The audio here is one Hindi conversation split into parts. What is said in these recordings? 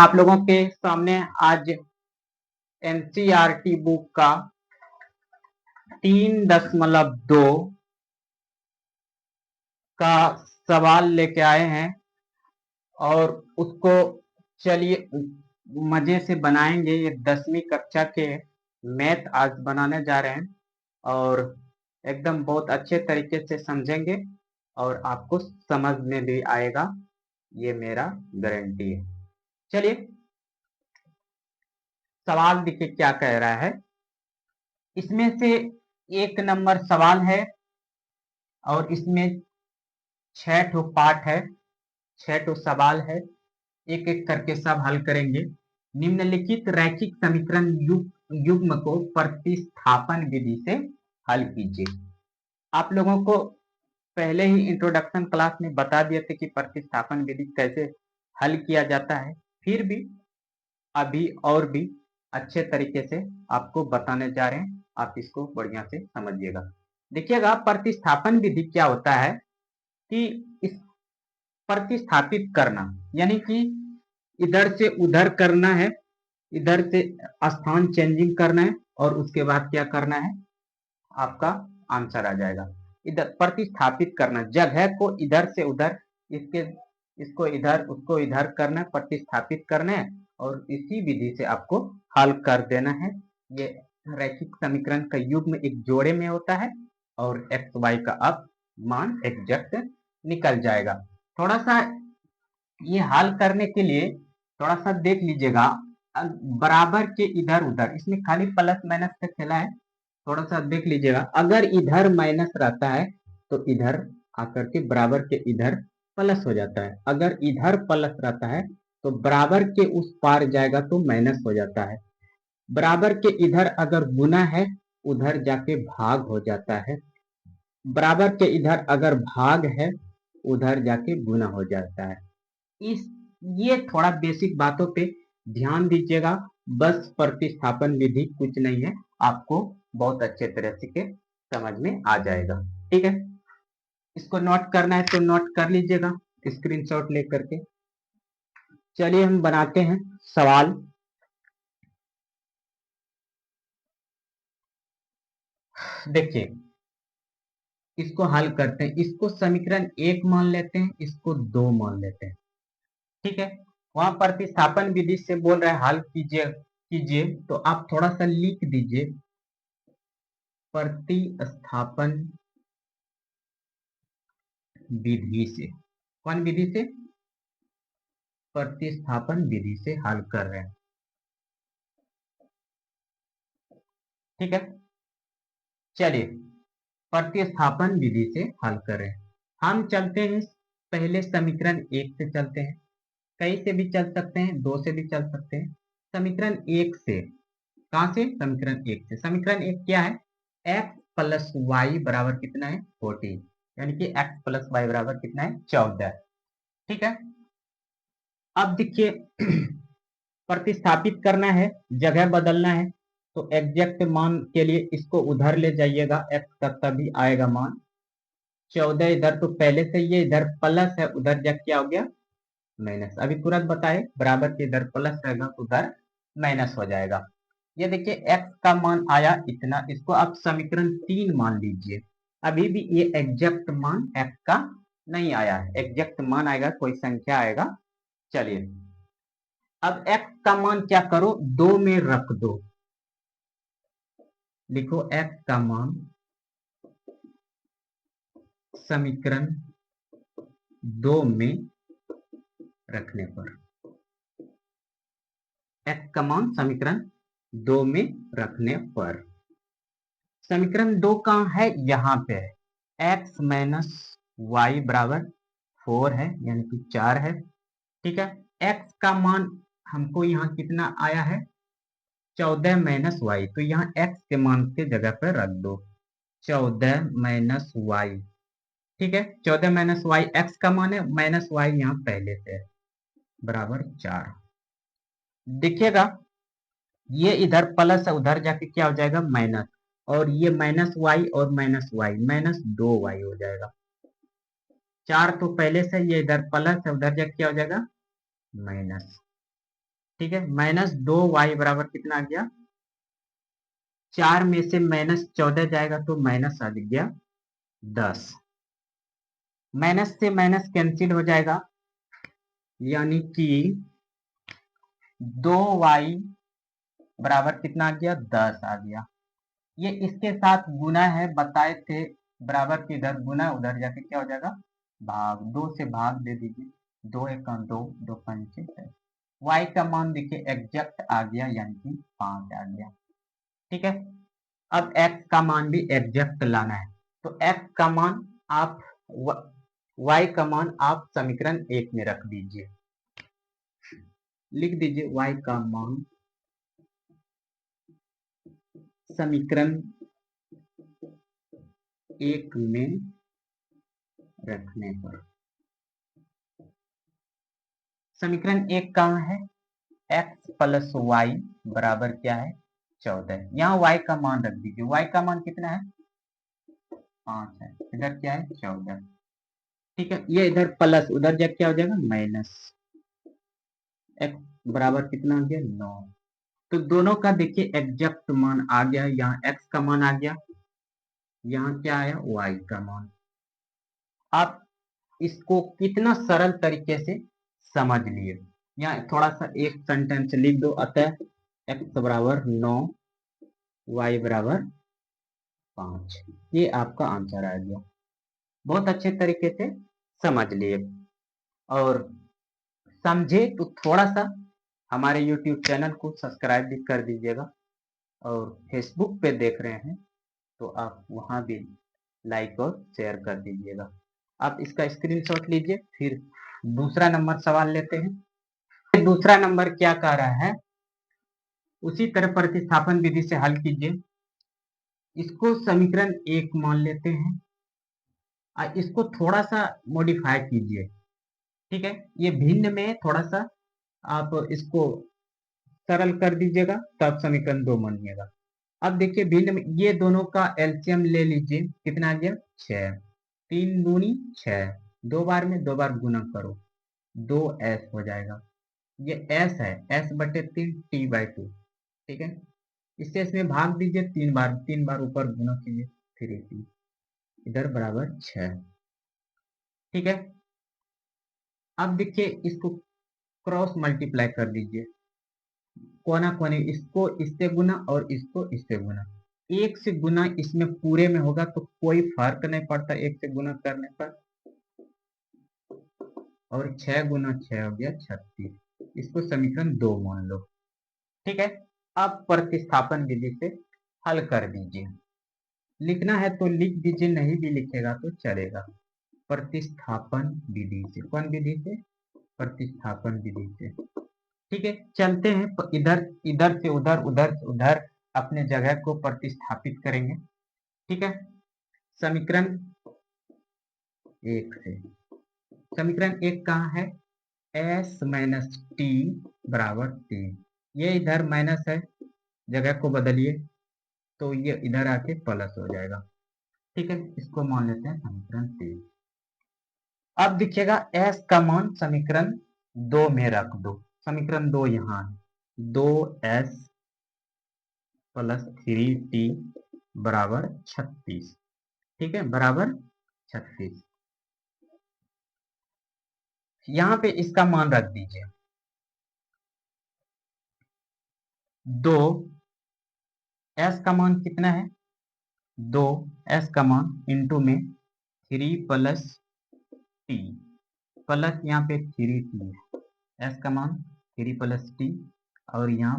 आप लोगों के सामने आज एनसीईआरटी बुक का 3.2 का सवाल लेके आए हैं और उसको चलिए मजे से बनाएंगे। ये 10वीं कक्षा के मैथ आज बनाने जा रहे हैं और एकदम बहुत अच्छे तरीके से समझेंगे और आपको समझ में भी आएगा, ये मेरा गारंटी है। चलिए सवाल देखिए क्या कह रहा है। इसमें से 1 नंबर सवाल है और इसमें 6 ठो पार्ट है, 6 ठो सवाल है। एक एक करके सब हल करेंगे। निम्नलिखित रैखिक समीकरण युग्म को प्रतिस्थापन विधि से हल कीजिए। आप लोगों को पहले ही इंट्रोडक्शन क्लास में बता दिए थे कि प्रतिस्थापन विधि कैसे हल किया जाता है, फिर भी अभी और भी अच्छे तरीके से आपको बताने जा रहे हैं। आप इसको बढ़िया से समझिएगा। देखिएगा प्रतिस्थापन विधि क्या होता है कि इस प्रतिस्थापित करना यानी कि इधर से उधर करना है, इधर से स्थान चेंजिंग करना है और उसके बाद क्या करना है, आपका आंसर आ जाएगा। इधर प्रतिस्थापित करना, जगह को इधर से उधर, इसको इधर उसको इधर करना है, प्रतिस्थापित करना है और इसी विधि से आपको हल कर देना है। ये रैखिक समीकरण का युग्म एक जोड़े में होता है और एक्स वाई का अब मान एग्जैक्ट निकल जाएगा। थोड़ा सा ये हल करने के लिए थोड़ा सा देख लीजिएगा, बराबर के इधर उधर, इसमें खाली प्लस माइनस का खेला है। थोड़ा सा देख लीजिएगा, अगर इधर माइनस रहता है तो इधर आकर के बराबर के इधर प्लस हो जाता है। अगर इधर प्लस रहता है तो बराबर के उस पार जाएगा तो माइनस हो जाता है। बराबर के इधर अगर गुना है उधर जाके भाग हो जाता है। बराबर के इधर अगर भाग है उधर जाके गुना हो जाता है। इस ये थोड़ा बेसिक बातों पे ध्यान दीजिएगा। बस प्रतिस्थापन विधि कुछ नहीं है, आपको बहुत अच्छे तरह से समझ में आ जाएगा। ठीक है, इसको नोट करना है तो नोट कर लीजिएगा स्क्रीनशॉट लेकर के। चलिए हम बनाते हैं सवाल। देखिए इसको हल करते हैं, इसको समीकरण 1 मान लेते हैं, इसको 2 मान लेते हैं। ठीक है, वहां प्रतिस्थापन विधि से बोल रहा है हल कीजिए कीजिए, तो आप थोड़ा सा लिख दीजिए प्रतिस्थापन विधि से। कौन विधि से? प्रतिस्थापन विधि से हल कर रहे हैं। ठीक है, चलिए प्रतिस्थापन विधि से हल कर रहे हैं। हम चलते हैं पहले समीकरण 1 से चलते हैं, कई से भी चल सकते हैं, 2 से भी चल सकते हैं। समीकरण 1 से, कहां से? समीकरण 1 से। समीकरण 1 क्या है? x प्लस वाई बराबर कितना है? 14, यानी कि x प्लस वाई बराबर कितना है? 14। ठीक है, अब देखिए प्रतिस्थापित करना है, जगह बदलना है, तो एग्जैक्ट मान के लिए इसको उधर ले जाइएगा, x का तभी आएगा मान। 14 इधर तो पहले से ये इधर प्लस है, उधर जब क्या हो गया? माइनस। अभी तुरंत बताए, बराबर के इधर प्लस रहेगा उधर माइनस हो जाएगा। ये देखिए x का मान आया इतना, इसको आप समीकरण 3 मान लीजिए। अभी भी ये एग्जैक्ट मान x का नहीं आया है, एग्जैक्ट मान आएगा, कोई संख्या आएगा। चलिए अब x का मान क्या करो? 2 में रख दो। लिखो x का मान समीकरण 2 में रखने पर, x का मान समीकरण 2 में रखने पर, समीकरण 2 कहाँ है? यहाँ पे है। x माइनस वाई बराबर 4 है, यानी कि 4 है। ठीक है, x का मान हमको यहाँ कितना आया है? 14 माइनस वाई, तो यहाँ x के मान के जगह पर रख दो 14 माइनस वाई। ठीक है, 14 माइनस वाई एक्स का मान है, माइनस वाई यहाँ पहले से है, बराबर 4। देखिएगा ये इधर प्लस है, उधर जाके क्या हो जाएगा? माइनस, और ये माइनस वाई और माइनस वाई, माइनस 2y हो जाएगा। 4 तो पहले से, ये इधर प्लस है, उधर जाके क्या हो जाएगा? माइनस। ठीक है, -2y बराबर कितना आ गया, 4 में से -14 जाएगा तो माइनस आ गया 10। माइनस से माइनस कैंसिल हो जाएगा, यानी कि 2y बराबर कितना आ गया, 10 आ गया। ये इसके साथ गुना है, बताए थे बराबर के इधर गुना, उधर जाके क्या हो जाएगा, भाग। 2 से भाग दे दीजिए, 2 एक 2, 2 पंचे 10। y का मान देखिए एग्जैक्ट आ गया, यानी कि 5 आ गया। ठीक है, अब x का मान भी एग्जैक्ट लाना है, तो x का मान आप y का मान आप समीकरण 1 में रख दीजिए, लिख दीजिए y का मान समीकरण 1 में रखने पर, समीकरण 1 कहाँ है, x प्लस वाई बराबर क्या है, 14। यहाँ y का मान रख दीजिए, y का मान कितना है, 5 है, इधर क्या है 14। ठीक है, ये इधर प्लस, उधर जब क्या हो जाएगा माइनस, x बराबर कितना आ गया 9। तो दोनों का देखिए एग्जैक्ट मान आ गया, यहाँ x का मान आ गया, यहाँ क्या आया y का मान। आप इसको कितना सरल तरीके से समझ लिए, यहाँ थोड़ा सा एक सेंटेंस लिख दो, अतः x बराबर 9, y बराबर 5, ये आपका आंसर आ गया। बहुत अच्छे तरीके से समझ लिए, और समझे तो थोड़ा सा हमारे YouTube चैनल को सब्सक्राइब भी कर दीजिएगा, और फेसबुक पे देख रहे हैं तो आप वहां भी लाइक और शेयर कर दीजिएगा। आप इसका स्क्रीनशॉट लीजिए, फिर दूसरा नंबर सवाल लेते हैं। दूसरा नंबर क्या कह रहा है, उसी तरह प्रतिस्थापन विधि से हल कीजिए। इसको समीकरण 1 मान लेते हैं, और इसको थोड़ा सा मॉडिफाई कीजिए। ठीक है, ये भिन्न में थोड़ा सा आप इसको सरल कर दीजिएगा, तब समीकरण 2 मानिएगा। अब देखिए भिन्न में ये दोनों का एलसीएम ले लीजिए, कितना आ गया 6, 3 दूनी 6, 2 बार में 2 बार गुना करो, 2s हो जाएगा। ये s है, s बटे 3 t/2। ठीक है, इससे इसमें भाग दीजिए 3 बार ऊपर गुना कीजिए 3t, इधर बराबर 6। ठीक है, अब देखिए इसको क्रॉस मल्टीप्लाई कर दीजिए, कोना कोने, इसको इससे गुना और इसको इससे गुना। 1 से गुना इसमें पूरे में होगा तो कोई फर्क नहीं पड़ता 1 से गुना करने पर, और 6 गुना 6 हो गया 36, इसको समीकरण 2 मान लो। ठीक है, अब प्रतिस्थापन विधि से हल कर दीजिए, लिखना है तो लिख दीजिए, नहीं भी लिखेगा तो चलेगा। प्रतिस्थापन विधि से, कौन विधि से, प्रतिस्थापन विधि से। ठीक है, चलते हैं इधर, इधर से उधर, उधर से उधर अपने जगह को प्रतिस्थापित करेंगे। ठीक है, समीकरण 1 से, समीकरण 1 कहाँ है, s माइनस टी बराबर 3, ये इधर माइनस है, जगह को बदलिए तो ये इधर आके प्लस हो जाएगा। ठीक है, इसको मान लेते हैं समीकरण 3। अब दिखेगा s का मान समीकरण 2 में रख दो, समीकरण 2 यहाँ है, 2s प्लस 3t बराबर 36। ठीक है, बराबर 36, यहाँ पे इसका मान रख दीजिए, 2 s का मान कितना है, 2 s का मान इंटू में 3 प्लस टी, प्लस यहाँ पे 3t है, s का मान 3 प्लस टी, और यहाँ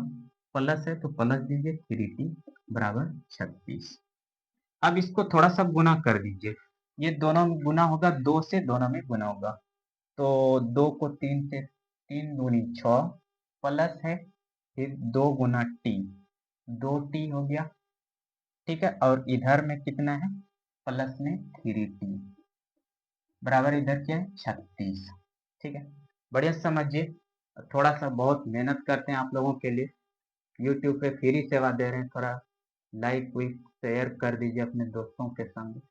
प्लस है तो प्लस दीजिए 3t बराबर 36। अब इसको थोड़ा सा गुना कर दीजिए, ये दोनों गुना होगा, 2 से दोनों में गुना होगा, तो 2 को 3 से, 3 दूनी 6, प्लस है फिर 2 गुना टी, 2t हो गया। ठीक है, और इधर में कितना है, प्लस में 3t बराबर इधर क्या है 36। ठीक है, बढ़िया समझिए, थोड़ा सा बहुत मेहनत करते हैं आप लोगों के लिए, यूट्यूब पे फ्री सेवा दे रहे हैं, थोड़ा लाइक विक शेयर कर दीजिए अपने दोस्तों के संग,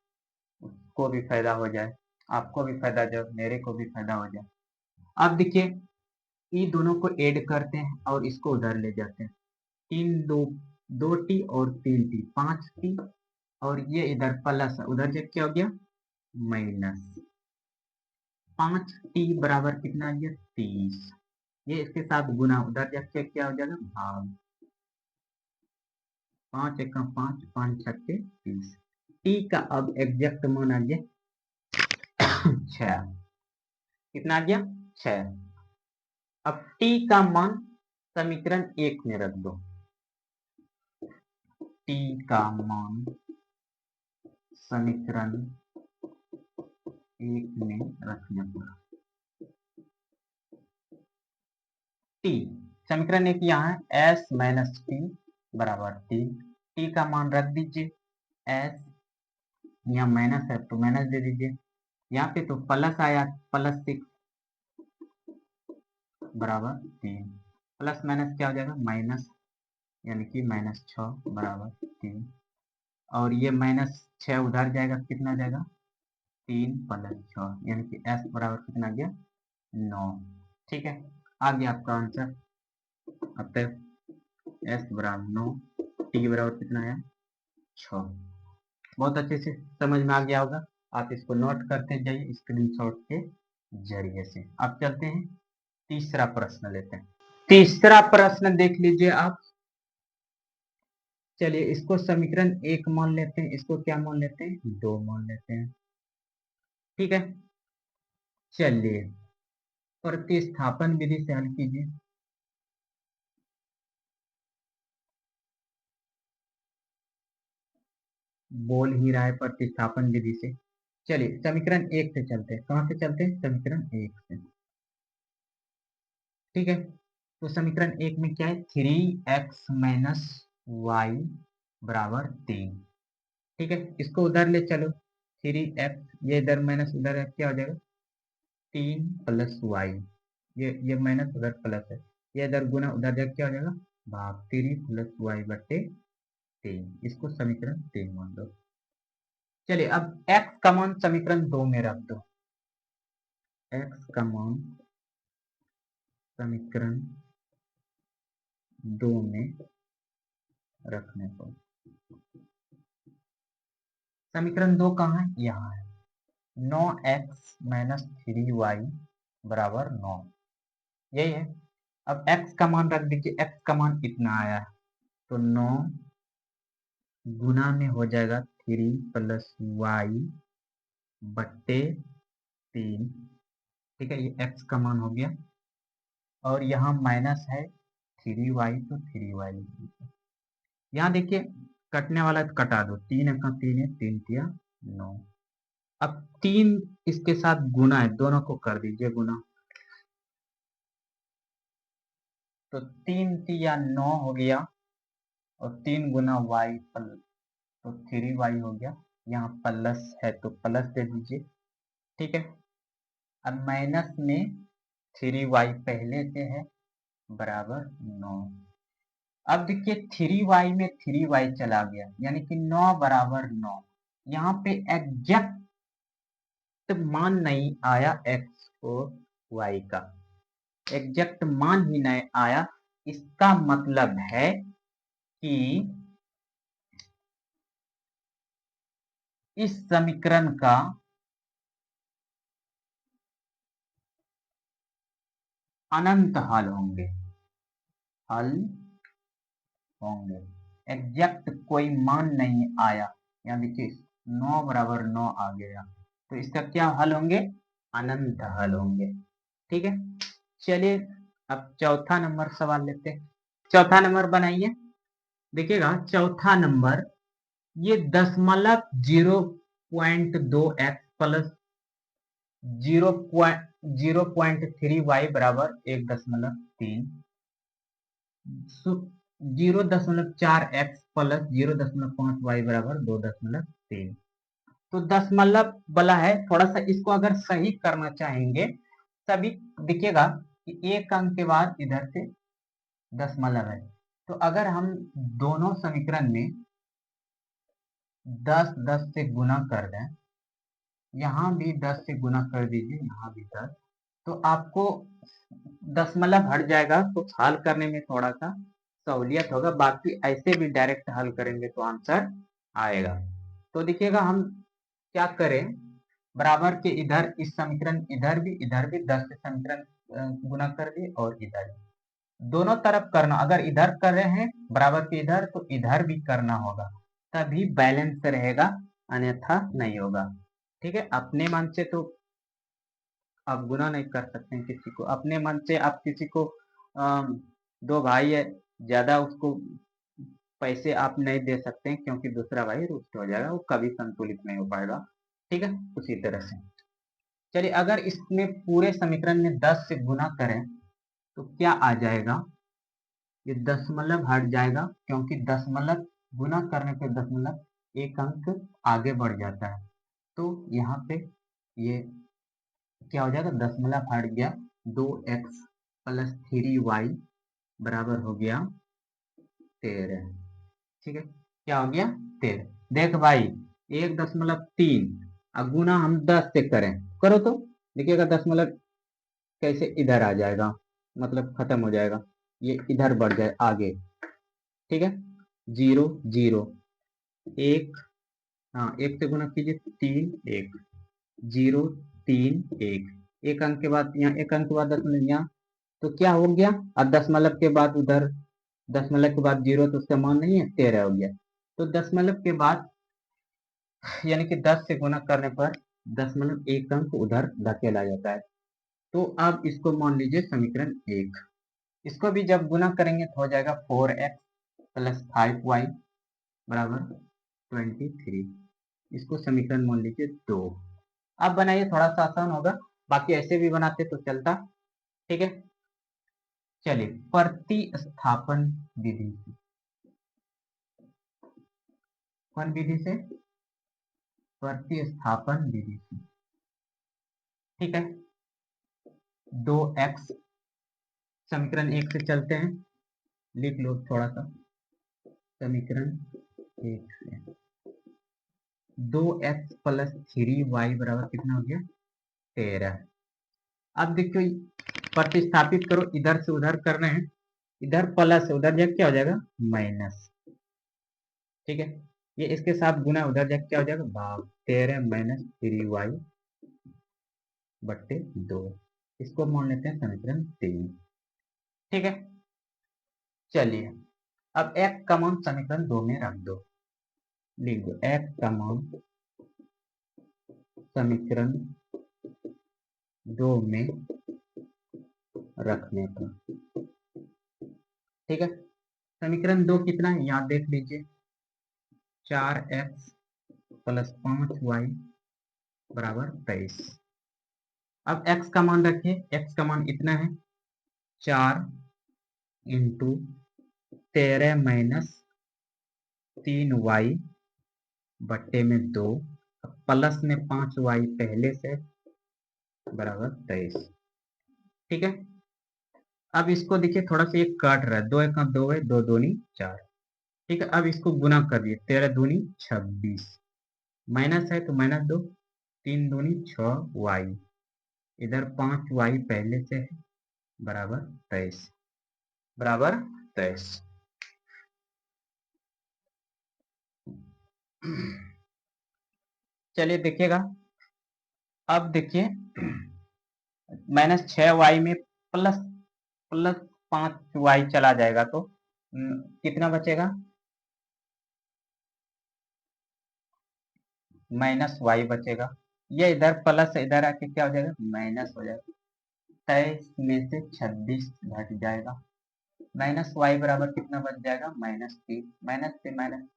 उसको भी फायदा हो जाए, आपको भी फायदा जाए, मेरे को भी फायदा हो जाए। अब देखिए ये दोनों को ऐड करते हैं और इसको उधर ले जाते हैं। 2t और 3t, 5t, और ये इधर प्लस, उधर जब क्या हो गया माइनस। 5t बराबर कितना आ गया 30। ये इसके साथ गुना, उधर जाके क्या हो जाएगा भाग। 5 एकम 5, 5 छक्के 30। टी का अब एग्जैक्ट मान आ गया 6। कितना आ गया 6। अब टी का मान समीकरण 1 में रख दो। टी का मान समीकरण 1 में रखने पर टी, समीकरण 1 यहाँ है एस माइनस टी बराबर 3। टी का मान रख दीजिए एस, यहाँ माइनस है तो माइनस दे दीजिए, यहाँ पे तो प्लस आया +6 बराबर 3, प्लस माइनस क्या हो जाएगा माइनस, यानी कि -6 बराबर 3, और ये -6 उधर जाएगा कितना जाएगा 3 + 6, यानी कि s बराबर कितना आ गया 9। ठीक है, आ गया आपका आंसर। अब तक s बराबर 9, t बराबर कितना आया 6। बहुत अच्छे से समझ में आ गया होगा, आप इसको नोट करते जाइए स्क्रीनशॉट के जरिए से। अब चलते हैं तीसरा प्रश्न लेते हैं। तीसरा प्रश्न देख लीजिए आप। चलिए इसको समीकरण 1 मान लेते हैं, इसको क्या मान लेते हैं 2 मान लेते हैं। ठीक है, चलिए प्रतिस्थापन विधि से हल कीजिए। बोल ही रहा है प्रतिस्थापन विधि से। चलिए समीकरण 1 से चलते हैं। कहां से चलते हैं समीकरण 1 से। ठीक है, तो समीकरण 1 में क्या है 3x - y बराबर 3। ठीक है, इसको उधर ले चलो, 3x ये इधर माइनस उधर क्या हो जाएगा 3 + y, ये माइनस उधर प्लस है, ये इधर गुना उधर जब क्या हो जाएगा भाग 3 + y बटे 3। इसको समीकरण 3 मान दो। चलिए अब x का मान समीकरण 2 में रख दो। x का मान समीकरण 2 में रखने पर समीकरण 2 कहाँ है यहाँ है, 9x - 3y बराबर 9, यही है। अब x का मान रख दीजिए, x का मान इतना आया है तो 9 गुना में हो जाएगा 3 + y बट्टे 3। ठीक है, ये x का मान हो गया, और यहाँ माइनस है 3y तो 3y लिख दीजिए। यहाँ देखिए कटने वाला तो कटा दो, 3 का 3 है, 3 तिया 9। अब 3 इसके साथ गुना है, दोनों को कर दीजिए गुना, तो 3 तिया 9 हो गया, और 3 गुना y तो 3y हो गया। यहाँ प्लस है तो प्लस दे दीजिए। ठीक है, अब माइनस में 3y पहले से है बराबर 9। अब देखिए 3y में 3y चला गया, यानी कि 9 बराबर 9। यहाँ पे एग्जैक्ट मान नहीं आया x और y का, एग्जैक्ट मान ही नहीं आया। इसका मतलब है कि इस समीकरण का अनंत हल होंगे, एग्जैक्ट कोई मान नहीं आया। यहाँ देखिए 9 बराबर 9 आ गया, तो इसका क्या हल होंगे अनंत हल होंगे। ठीक है, चलिए अब चौथा नंबर सवाल लेते हैं। चौथा नंबर बनाइए, देखिएगा चौथा नंबर, ये 0.2x प्लस 0.3y बराबर 1.3, 0.4x प्लस 0.5y बराबर 2.3। तो दशमलव वाला है, थोड़ा सा इसको अगर सही करना चाहेंगे तभी दिखेगा कि एक अंक के बाद इधर से दशमलव है, तो अगर हम दोनों समीकरण में 10 10 से गुना कर दें, यहाँ भी 10 से गुना कर दीजिए, यहाँ भी 10, तो आपको दशमलव हट जाएगा तो हल करने में थोड़ा सा सहूलियत होगा, बाकी ऐसे भी डायरेक्ट हल करेंगे तो आंसर आएगा। तो देखिएगा हम क्या करें, बराबर के इधर इस समीकरण इधर भी 10 से समीकरण गुना कर दिए और इधर दोनों तरफ करना, अगर इधर कर रहे हैं बराबर के इधर तो इधर भी करना होगा, तभी बैलेंस रहेगा, अन्यथा नहीं होगा। ठीक है, अपने मन से तो आप गुना नहीं कर सकते हैं किसी को, अपने मन से आप किसी को दो भाई है, ज्यादा उसको पैसे आप नहीं दे सकते हैं, क्योंकि दूसरा भाई रुष्ट हो जाएगा, वो कभी संतुलित नहीं हो पाएगा। ठीक है, उसी तरह से चलिए, अगर इसमें पूरे समीकरण में 10 से गुना करें तो क्या आ जाएगा, ये दशमलव हट जाएगा, क्योंकि दशमलव गुना करने पे दशमलव एक अंक आगे बढ़ जाता है, तो यहाँ पे ये क्या हो जाएगा, दशमलव हट गया, 2x प्लस 3y बराबर हो गया 13। ठीक है, क्या हो गया 13। देख भाई 1.3 अब गुना हम 10 से करें, करो तो देखिएगा दशमलव कैसे इधर आ जाएगा, मतलब खत्म हो जाएगा, ये इधर बढ़ जाए आगे। ठीक है, 0 0 1, हाँ 1 से गुना कीजिए 3 1 0 3 1, एक अंक के बाद यहाँ एक अंक के बाद दशमलव यहाँ, तो क्या हो गया, अब दशमलव के बाद उधर दशमलव के बाद 0 तो उसका मान नहीं है, 13 हो गया। तो दशमलव के बाद यानी कि 10 से गुना करने पर दशमलव एक अंक उधर धकेला जाता है, तो अब इसको मान लीजिए समीकरण 1। इसको भी जब गुना करेंगे तो हो जाएगा 4x प्लस 5y बराबर 23। इसको समीकरण मान लीजिए 2। अब बनाइए, थोड़ा सा आसान होगा, बाकी ऐसे भी बनाते तो चलता। ठीक है, चलिए प्रतिस्थापन विधि से, कौन विधि से, प्रतिस्थापन विधि से। ठीक है, 2x समीकरण 1 से चलते हैं, लिख लो थोड़ा सा, समीकरण 1 से 2x प्लस 3y बराबर कितना हो गया 13। अब देखो प्रतिस्थापित करो, इधर से उधर कर रहे हैं, इधर प्लस है उधर जाके क्या हो जाएगा माइनस। ठीक है, ये इसके साथ गुना, उधर जाके क्या हो जाएगा भाग, 13 माइनस 3y बट्टे 2। इसको मान लेते हैं समीकरण 3। ठीक है, चलिए अब x का मान समीकरण 2 में रख दो, लिख दो x का मान समीकरण 2 में रखने पर। ठीक है, समीकरण 2 कितना है यहाँ देख लीजिए, 4x प्लस 5y बराबर 23। अब x का मान रखिए, x का मान इतना है 4 इंटू 13 माइनस 3y बट्टे में 2, प्लस में 5y पहले से बराबर 23। ठीक है, अब इसको देखिए थोड़ा सा ये काट रहा है, 2 एक 2 है, 2 दूनी 4। ठीक है, अब इसको गुना कर दिए, 13 दूनी 26, माइनस है तो माइनस 2, 3 दूनी 6y, इधर 5y पहले से है बराबर 23, बराबर 23। चलिए देखिएगा, अब देखिए माइनस 6y में प्लस प्लस 5y चला जाएगा तो कितना बचेगा, माइनस y बचेगा। ये इधर प्लस इधर आके क्या हो जाएगा माइनस हो जाएगा, 23 में से 26 घट जाएगा, माइनस y बराबर कितना बच जाएगा -3, माइनस से माइनस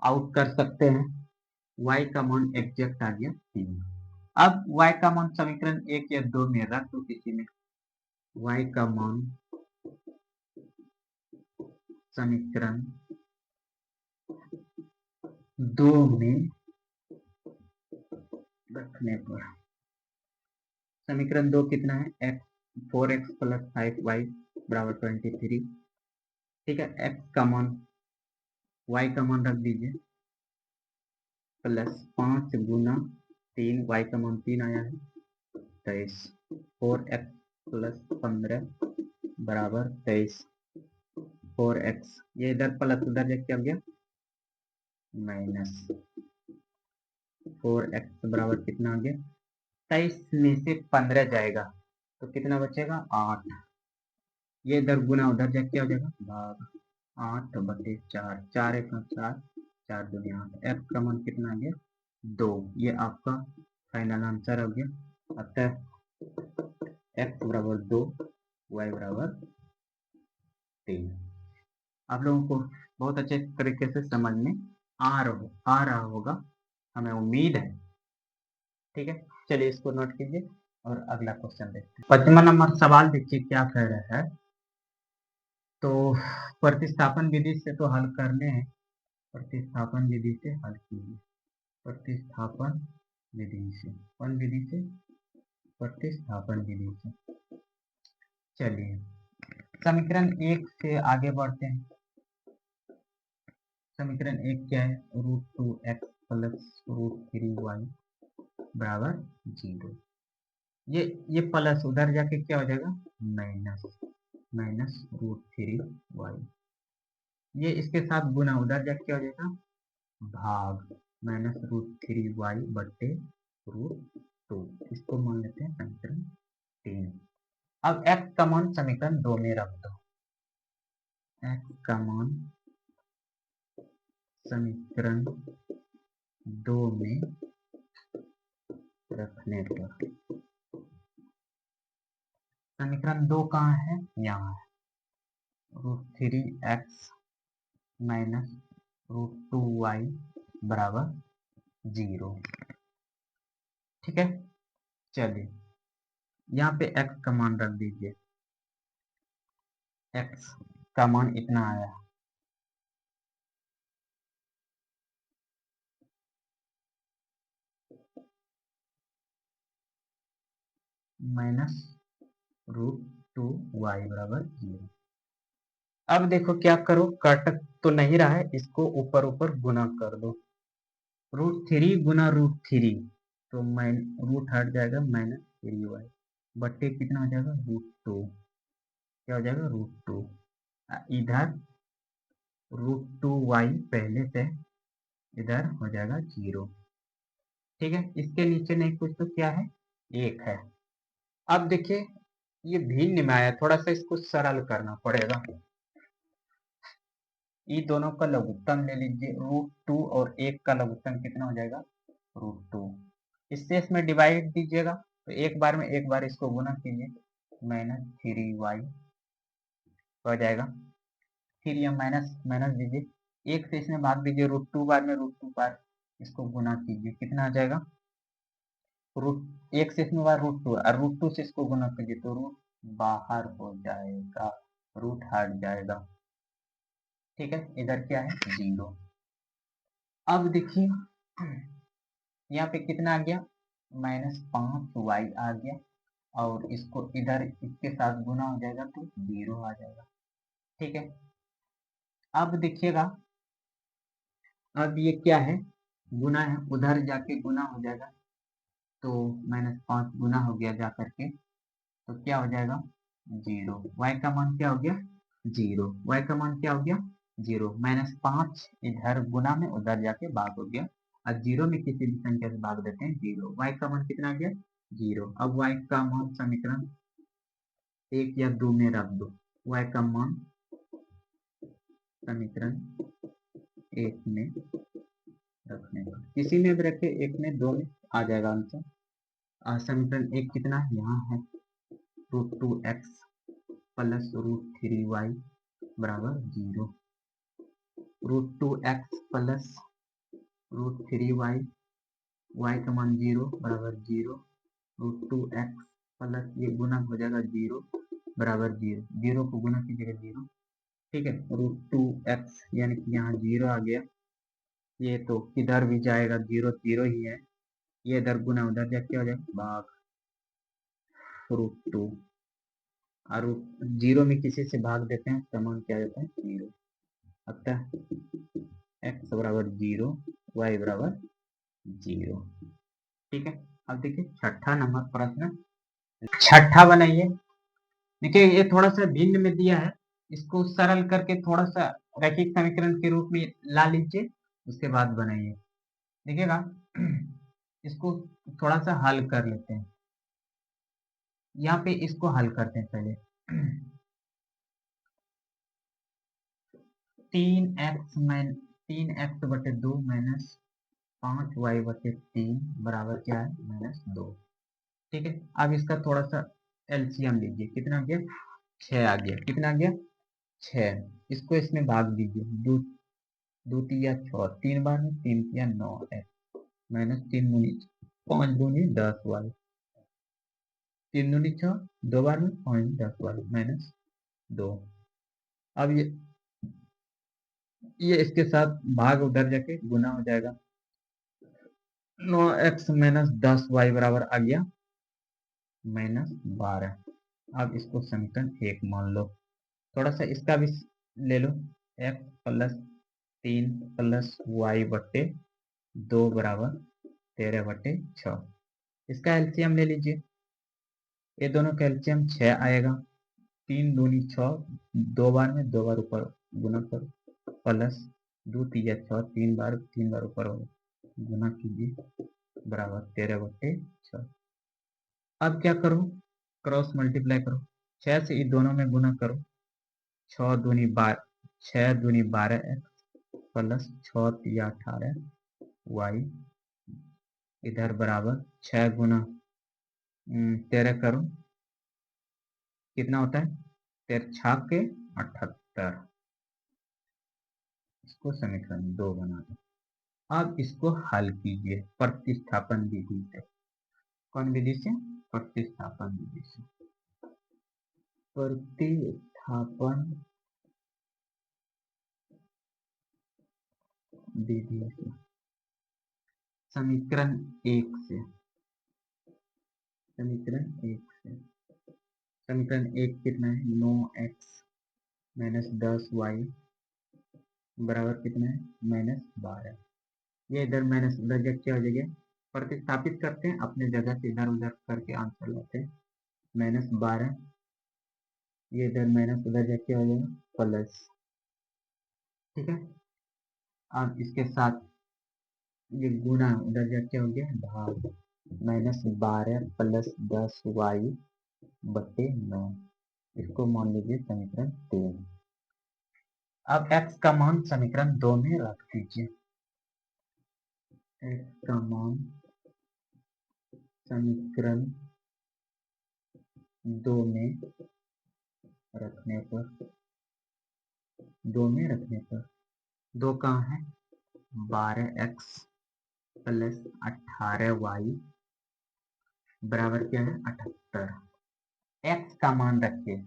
आउट कर सकते हैं, y का मान एग्जैक्ट आ गया 3। अब y का मान समीकरण 1 या 2 में रख दो किसी में, y का मान समीकरण 2 में रखने पर समीकरण 2 कितना है, 4x प्लस 5y बराबर 23। ठीक है, x का मान y का मान रख दीजिए, प्लस 5 गुना 3, y का मान 3 आया है 23। 4x प्लस 15 बराबर 23। 4x ये इधर प्लस उधर जब क्या हो गया माइनस। 4x बराबर कितना आ गया 23 में से 15 जाएगा तो कितना बचेगा 8। ये इधर गुना उधर जब क्या हो जाएगा भाग 8/4। 4 1 4 4 2 8। f का मान कितना आ गया 2। ये आपका फाइनल आंसर हो गया। अतः x बराबर 2 y बराबर 3। आप लोगों को बहुत अच्छे तरीके से समझ में आ रहा होगा, हमें उम्मीद है। ठीक है, चलिए इसको नोट कीजिए और अगला क्वेश्चन देखते हैं। 55 नंबर सवाल देखिए क्या कह रहा है। तो प्रतिस्थापन विधि से तो हल करने हैं, प्रतिस्थापन विधि से हल कीजिए। प्रतिस्थापन विधि से, कौन विधि से प्रतिस्थापन विधि से। चलिए समीकरण 1 से आगे बढ़ते हैं। समीकरण 1 क्या है √2x प्लस √3y बराबर 0। ये प्लस उधर जाके क्या हो जाएगा माइनस √3y। ये इसके साथ गुना उधर जाके क्या हो जाएगा भाग -√3y बट्टे √2। इसको मान लेते हैं समीकरण 3। अब x का मान समीकरण 2 में रख दो। x का मान समीकरण 2 में रखने पर समीकरण 2 कहाँ है यहाँ है। √3x माइनस √2y बराबर 0। ठीक है, चलिए यहाँ पे x का मान रख दीजिए। x का मान इतना आया -√2y बराबर 0। अब देखो क्या करो, कट तो नहीं रहा है, इसको ऊपर ऊपर गुना कर दो। √3 गुना √3 तो रूट हट जाएगा -3y बट्टे कितना हो जाएगा √2। क्या हो जाएगा √2। इधर √2y पहले से इधर हो जाएगा 0। ठीक है, इसके नीचे नहीं कुछ तो क्या है 1 है। अब देखिए ये भिन्न में आया, थोड़ा सा इसको सरल करना पड़ेगा। ये दोनों का लघुत्तम ले लीजिए। √2 और 1 का लघुत्तम कितना हो जाएगा √2। इससे इसमें डिवाइड दीजिएगा तो एक बार इसको गुना कीजिए -3y हो जाएगा। फिर यह माइनस माइनस दीजिए, 1 से इसमें भाग दीजिए √2 बार में √2 बार इसको गुना कीजिए, कितना आ जाएगा रूट 1 से इसमें बार √2 और √2 से इसको गुना कीजिए तो रूट बाहर हो जाएगा, रूट हट जाएगा। ठीक है, इधर क्या है 0। अब देखिए यहाँ पे कितना आ गया -5y आ गया और इसको इधर इसके साथ गुना हो जाएगा तो 0 आ जाएगा। ठीक है, अब देखिएगा अब ये क्या है गुना है, उधर जाके गुना हो जाएगा तो -5 गुना हो गया जा करके तो क्या हो जाएगा 0। y का मान क्या हो गया 0। y का मान क्या हो गया 0। -5 इधर गुना में उधर जाके भाग हो गया और 0 में किसी भी संख्या से भाग देते हैं 0। y का मान कितना आ गया 0। अब y का मान समीकरण 1 या 2 में रख दो। y का मान समीकरण 1 में रखने पर किसी में भी रखे, 1 में 2 में आ जाएगा आंसर। समीकरण 1 कितना यहाँ है √2x प्लस √3y बराबर 0। √2x प्लस √3y, y का मान 0 बराबर 0। √2x प्लस ये गुना हो जाएगा 0 बराबर 0, 0 को गुना कीजिएगा 0। ठीक है, √2x यानी कि यहाँ 0 आ गया, ये तो किधर भी जाएगा 0 0 ही है, ये इधर गुना उधर जा क्या हो जाएगा भाग √2 और 0 में किसी से भाग देते हैं समान क्या जाता है 0। अतः x बराबर 0 y बराबर 0। ठीक है, अब देखिए छठा नंबर प्रश्न छठा बनाइए। देखिए ये थोड़ा सा भिन्न में दिया है, इसको सरल करके थोड़ा सा रैखिक समीकरण के रूप में ला लीजिए, उसके बाद बनाइए। देखिएगा इसको थोड़ा सा हल कर लेते हैं। यहाँ पे इसको हल करते हैं पहले। 3x बटे 2 माइनस 5y बटे 3 बराबर क्या है, -2। ठीक है, अब इसका थोड़ा सा एलसीएम लीजिए। कितना आ गया, 6 आ गया। कितना आ गया, 6। इसको इसमें भाग दीजिए, दो दो तिया 6, 3 बार में 3 तिया 9 x माइनस 3 दूनी 5 दूनी 10 y, 3 दूनी 6, 2 बार में 5 10 y माइनस 2। अब ये इसके साथ भाग उधर जाके गुना हो जाएगा। 9x माइनस 10y बराबर आ गया -12। अब इसको समीकरण 1 मान लो। थोड़ा सा इसका भी ले लो, x प्लस 3 प्लस y बटे 2 बराबर 13 बटे 6। इसका एलसीएम ले लीजिए। ये दोनों का एलसीएम 6 आएगा। 3 दूनी 6, 2 बार में 2 बार ऊपर गुना करो, प्लस 2 तिया 6, 3 बार ऊपर गुना कीजिए बराबर 13 बटे 6। अब क्या करो, क्रॉस मल्टीप्लाई करो। 6 से इन दोनों में गुना करो, 6 दूनी 12 x प्लस 6 तिया 18 y इधर बराबर 6 गुना 13 करो, कितना होता है, 13 छाक के 78। इसको समीकरण 2 बना दो। अब इसको हल कीजिए प्रतिस्थापन विधि से। कौन विधि से, प्रतिस्थापन विधि से। प्रतिस्थापन विधि से समीकरण 1 से, समीकरण 1 से, समीकरण 1 कितना है, 9x माइनस 10y बराबर कितना है, -12। ये इधर माइनस उधर जब क्या हो जाएगा, प्रतिस्थापित करते हैं अपने जगह से इधर उधर करके आंसर लाते हैं। -12, ये इधर माइनस उधर जब क्या हो जाएगा, प्लस। ठीक है, अब इसके साथ ये गुना उधर जब क्या हो गया, भाग, -12 प्लस 10y बटे 9। इसको मान लीजिए समीकरण 3। अब x का मान समीकरण 2 में रख दीजिए। x का मान समीकरण 2 में रखने पर, 2 कहाँ है, 12x प्लस 18y बराबर क्या है, 78। x का मान रखिए,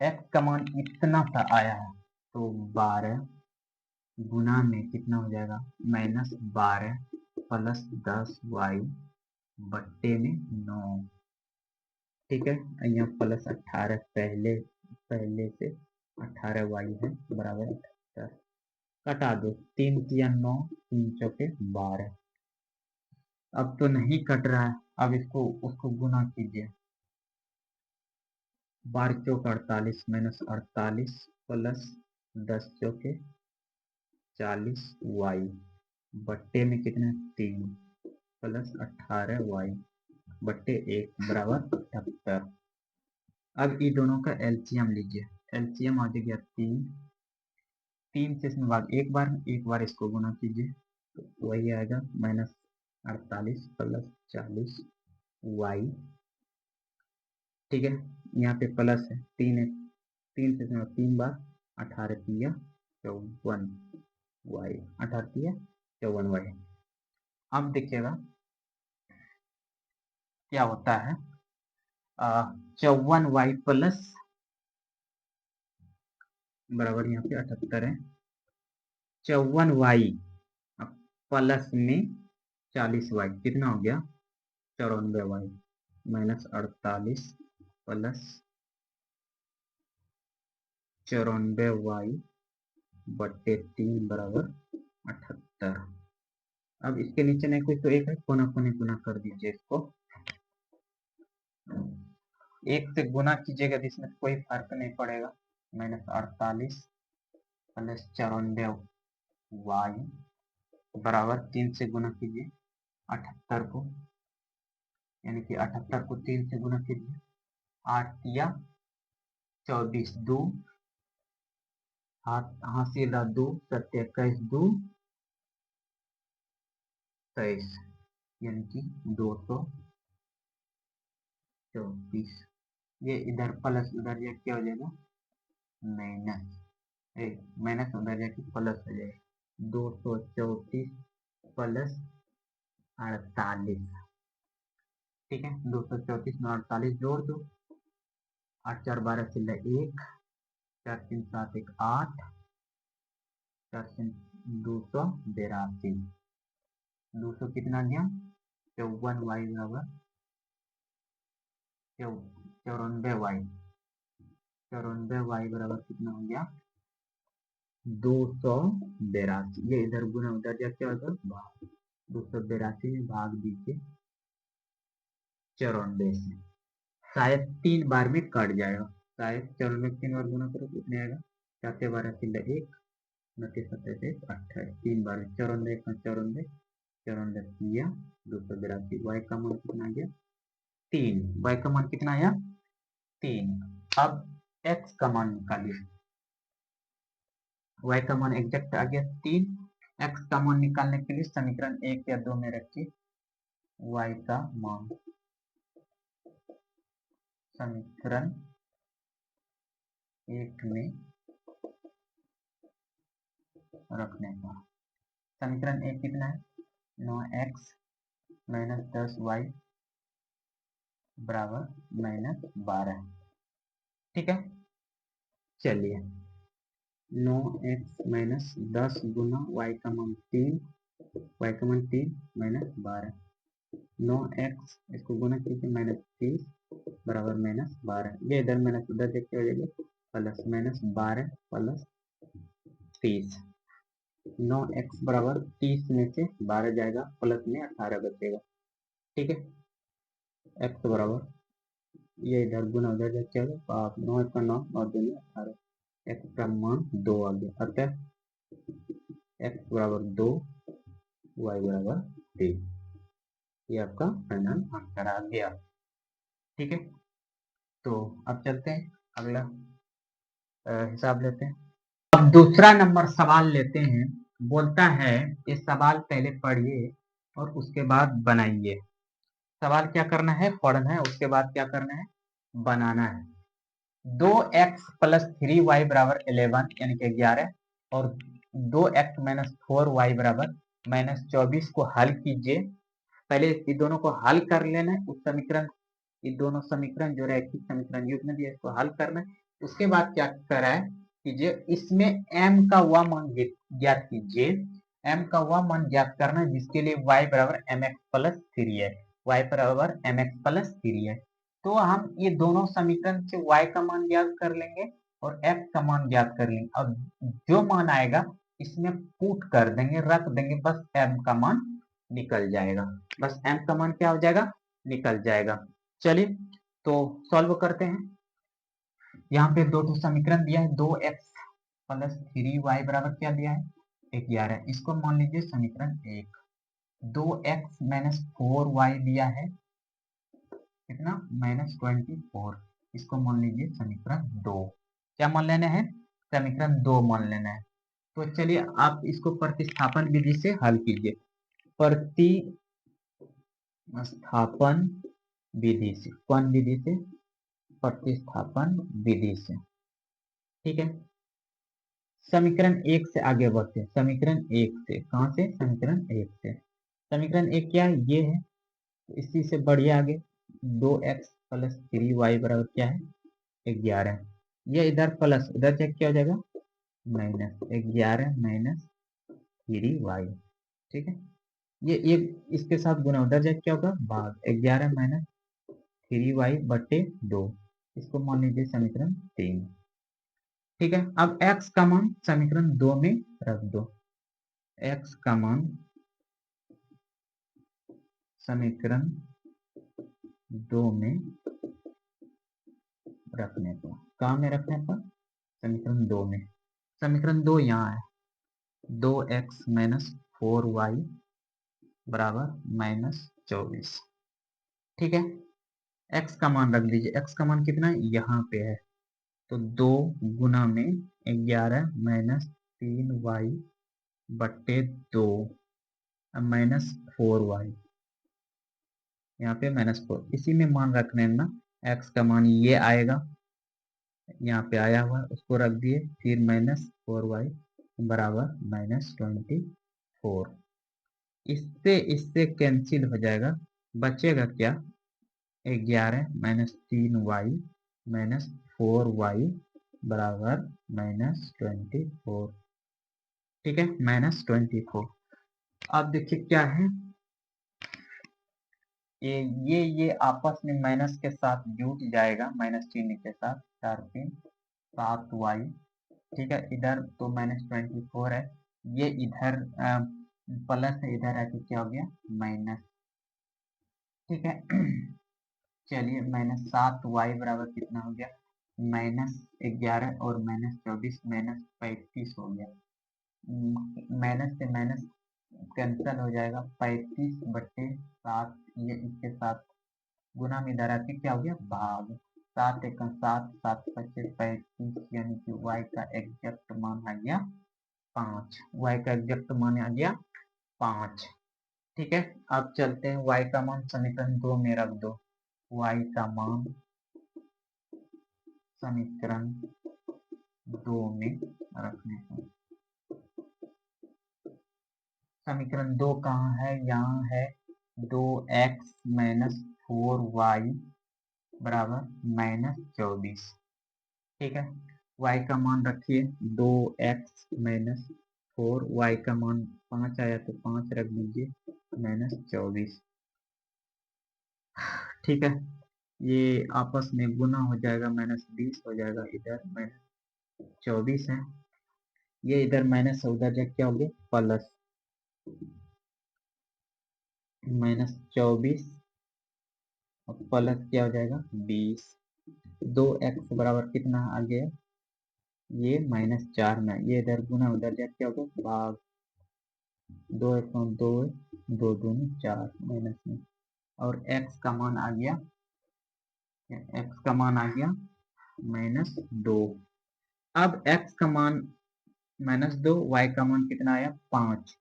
x का मान इतना सा आया है, तो 12 गुना में कितना हो जाएगा, -12 प्लस 10y बट्टे में 9। ठीक है, यहाँ प्लस 18 पहले से 18y है बराबर 78। कटा दो, 3 तिया 9, 3 चौके 12। अब तो नहीं कट रहा है, अब इसको उसको गुना कीजिए। 12 चौक 48 माइनस 48 प्लस 10 चौके 40y बट्टे में कितना, 3 प्लस 18y बट्टे 1 बराबर 78। अब इन दोनों का एलसीएम लीजिए। एलसीएम आ गया 3 से इसमें भाग, एक बार इसको गुना कीजिए, तो वही आएगा -48 प्लस 40y। ठीक है, यहाँ पे प्लस है, 3 है, 3 से इसमें 3 बार, 18 तिया 54y, 18 तिया 54y। अब देखिएगा क्या होता है, 54y प्लस बराबर यहाँ पे 78 है, 54y प्लस में 40y कितना हो गया, 94y माइनस 48 प्लस 94y बट्टे 3 बराबर 78। अब इसके नीचे नहीं कुछ तो एक है, कोना कोने गुना कर दीजिए इसको। एक से गुना कीजिएगा तो इसमें कोई फर्क नहीं पड़ेगा। -48 प्लस 94 वाई बराबर 3 से गुना कीजिए 78 को, यानी कि 78 को 3 से गुना कीजिए। 8 या 24 2 हासिल 2 7 21 2 23, यानी कि 234। ये इधर प्लस उधर जा क्या हो जाएगा माइनस, माइनस उधर जाके प्लस हो जाएगा 234 प्लस 48। ठीक है, 234 में 48 जोड़ दो, 8 4 12 से 1, 4 3 7 1 8, 4 3 282, 200 कितना गया 54 वाई बराबर 94 वाई, 94 वाई बराबर कितना हो गया 282। ये इधर गुना उधर जा क्या होगा भाग, 282 में भाग दीजिए 94 से, शायद 3 बार में कट जाएगा, शायद 94 3 बार गुना करो कितने आएगा 4 से 12 से 1 29 27 28, 3 बार में 94 का 94 94 किया 282। वाई का मान कितना आ गया 3, वाई का मान कितना आया 3। अब एक्स का मान निकालिए, वाई का मान एग्जैक्ट आ गया 3। एक्स का मान निकालने के लिए समीकरण 1 या 2 में रखिए वाई का मान, समीकरण 1 में रखने का, समीकरण 1 कितना है 9x माइनस 10y बराबर -12। ठीक है, चलिए 9x माइनस 10 गुना y का मान 3, y का मान 3 -12, 9x इसको गुना कीजिए -30 बराबर -12। ये इधर माइनस उधर देखते हो जाएगा प्लस -12 प्लस 30, 9x बराबर 30 में से 12 जाएगा प्लस में 18 बचेगा। ठीक है, x बराबर ये इधर गुना उधर जाके होगा 9 का 9 और 2 18, x का मान 2 आ गया, अतः x बराबर 2 y बराबर 3। ये आपका फाइनल आंसर आ गया। ठीक है, तो अब चलते हैं अगला हिसाब लेते हैं। अब दूसरा नंबर सवाल लेते हैं। बोलता है ये सवाल पहले पढ़िए और उसके बाद बनाइए। सवाल क्या करना है पढ़ना है, उसके बाद क्या करना है बनाना है। 2x प्लस 3y बराबर 11 यानी कि 11 और 2x माइनस 4y बराबर -24 को हल कीजिए। पहले इन दोनों को हल कर लेना है, उस समीकरण ये दोनों समीकरण जो रैखिक समीकरण युग्म दिया इसको हल करना है। उसके बाद क्या करा है कीजिए, इसमें m का वह मान ज्ञात कीजिए, m का वह मान ज्ञात करना है जिसके लिए y बराबर mx प्लस 3 है, y बराबर mx प्लस 3 है। तो हम ये दोनों समीकरण से y का मान ज्ञात कर लेंगे और x का मान ज्ञात कर लेंगे। अब जो मान आएगा इसमें पुट कर देंगे, रख देंगे, बस m का मान निकल जाएगा, बस m का मान क्या हो जाएगा निकल जाएगा। चलिए तो सॉल्व करते हैं। यहाँ पे दो समीकरण दिया है, 2x प्लस 3y बराबर क्या दिया है 11, इसको मान लीजिए समीकरण 1। 2x माइनस 4y दिया है कितना -24, इसको मान लीजिए समीकरण 2। क्या मान लेना है समीकरण 2 मान लेना है। तो चलिए आप इसको प्रतिस्थापन विधि से हल कीजिए, प्रतिस्थापन विधि से, कौन विधि से प्रतिस्थापन विधि से। ठीक है, समीकरण 1 से आगे बढ़ते हैं, समीकरण 1 से, कहां से समीकरण 1 से। समीकरण 1 क्या है ये है, तो इसी से बढ़िए आगे 2x प्लस 3y बराबर क्या है 11, ये इधर प्लस उधर चेक क्या हो जाएगा -11 माइनस 3y। ठीक है, ये एक इसके साथ गुना उधर जाके क्या होगा भाग 11 माइनस 3y बटे 2, इसको मान लीजिए समीकरण 3। ठीक है, अब x का मान समीकरण 2 में रख दो, x का मान समीकरण 2 में रखने पर, कहाँ में रखने पर, समीकरण 2 में। समीकरण 2 यहाँ है, 2x माइनस 4y बराबर -24। ठीक है, x का मान रख दीजिए, x का मान कितना है, यहाँ पे है, तो 2 गुना में 11 माइनस 3y बट्टे 2 माइनस 4y, यहाँ पे -4, इसी में मान रखने हैं ना। x का मान ये आएगा, यहाँ पे आया हुआ है, उसको रख दिए, फिर -4y बराबर -24। इससे कैंसिल हो जाएगा, बचेगा क्या, 11 माइनस 3y माइनस 4y बराबर -24। ठीक है, -24। अब देखिए क्या है, ये आपस में माइनस के साथ जुट जाएगा, माइनस चिन्ह के साथ, 4 3 7y। ठीक है, इधर तो -24 है, ये इधर प्लस है, इधर आके क्या हो गया, माइनस। ठीक है, चलिए -7y बराबर कितना हो गया, -11 और -24 -35 हो गया। माइनस से माइनस कैंसिल हो जाएगा, 35 बट्टे 7, ये इसके साथ गुना में इधर आके क्या हो गया, भाग। 7 एक 7, 7 पच्चीस 35, यानी कि y का एग्जैक्ट मान आ गया 5। y का एग्जैक्ट मान आ गया 5। ठीक है, अब चलते हैं, y का मान समीकरण 2 में रख दो। y का मान समीकरण 2 में रखने हैं। समीकरण 2 कहाँ है, यहाँ है, 2x माइनस 4y बराबर -24। ठीक है, y का मान रखिए 2x माइनस 4, y का मान 5 आया तो 5 रख दीजिए, -24। ठीक है, ये आपस में गुना हो जाएगा, -20 हो जाएगा, इधर -24 है, ये इधर माइनस है, उधर क्या हो गया, प्लस, -24 और प्लस क्या हो जाएगा, 20। 2x बराबर कितना आ गया, ये -4 में, ये इधर गुना, उधर क्या हो गया, भाग। 2 1 2, 2 2 4 माइनस में, और x का मान आ गया, x का मान आ गया -2। अब x का मान -2, y का मान कितना आया, 5।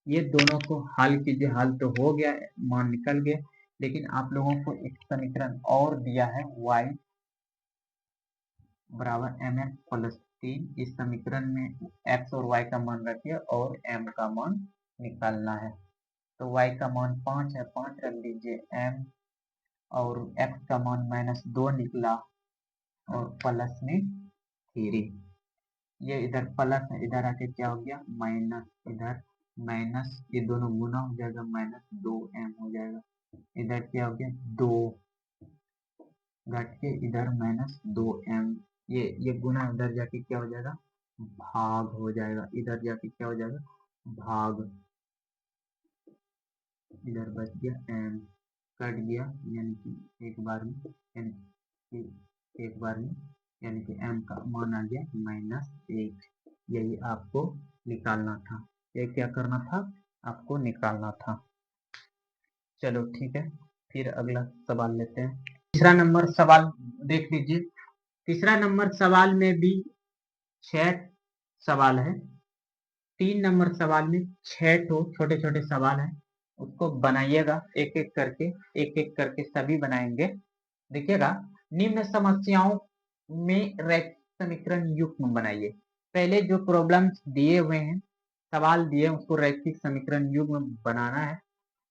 ये दोनों को हल कीजिए, हल तो हो गया, मान निकल गया, लेकिन आप लोगों को एक समीकरण और दिया है, y बराबर mx प्लस 3। इस समीकरण में x और y का मान रखिए और m का मान निकालना है। तो y का मान 5 है, 5 रख दीजिए, m और x का मान -2 निकला और प्लस में 3। ये इधर प्लस है, इधर आके क्या हो गया, माइनस, इधर माइनस, ये दोनों गुना हो जाएगा, -2m हो जाएगा, इधर क्या हो गया, 2 घट के इधर -2m, ये गुना उधर जाके क्या हो जाएगा, भाग हो जाएगा, इधर जाके क्या हो जाएगा, भाग, इधर बच गया m, कट गया, यानी कि एक बार में, यानी कि एक बार में, यानी कि m का मान आ गया -1। यही आपको निकालना था, ये क्या करना था, आपको निकालना था। चलो ठीक है, फिर अगला सवाल लेते हैं। तीसरा नंबर सवाल देख लीजिए। तीसरा नंबर सवाल में भी 6 सवाल है। 3 नंबर सवाल में 6 तो छोटे छोटे सवाल हैं, उसको बनाइएगा एक एक करके सभी बनाएंगे। देखिएगा, निम्न समस्याओं में रैखिक समीकरण युग्म बनाइए। पहले जो प्रॉब्लम्स दिए हुए हैं, सवाल दिए, उसको रैखिक समीकरण युग्म बनाना है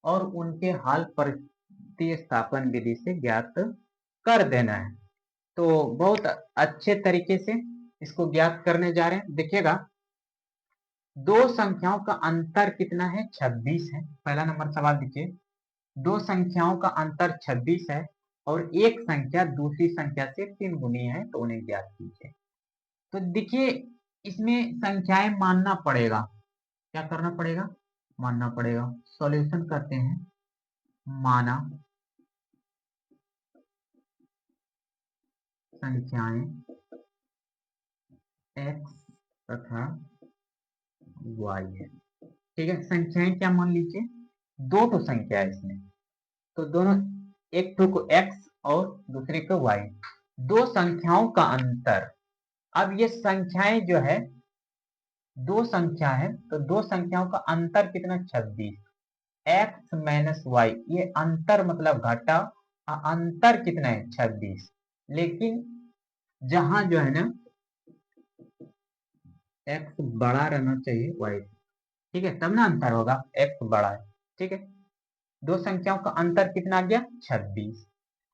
और उनके हल प्रतिस्थापन विधि से ज्ञात कर देना है। तो बहुत अच्छे तरीके से इसको ज्ञात करने जा रहे हैं। देखिएगा, दो संख्याओं का अंतर कितना है, 26 है। पहला नंबर सवाल देखिए, दो संख्याओं का अंतर 26 है और एक संख्या दूसरी संख्या से 3 गुनी है, तो उन्हें ज्ञात कीजिए। तो देखिए, इसमें संख्याएं मानना पड़ेगा, क्या करना पड़ेगा, मानना पड़ेगा। सॉल्यूशन करते हैं, माना संख्याएं x तथा y है। ठीक है, संख्याएं क्या मान लीजिए, दो तो संख्या है इसमें, तो दोनों एक तो को x और दूसरे को y, दो संख्याओं का अंतर। अब ये संख्याएं जो है दो संख्या है, तो दो संख्याओं का अंतर कितना, 26, x माइनस वाई, ये अंतर मतलब घटा, अंतर कितना है 26, लेकिन जहां जो है ना x बड़ा रहना चाहिए y, ठीक है, तब ना अंतर होगा, x बड़ा है। ठीक है, दो संख्याओं का अंतर कितना आ गया, 26।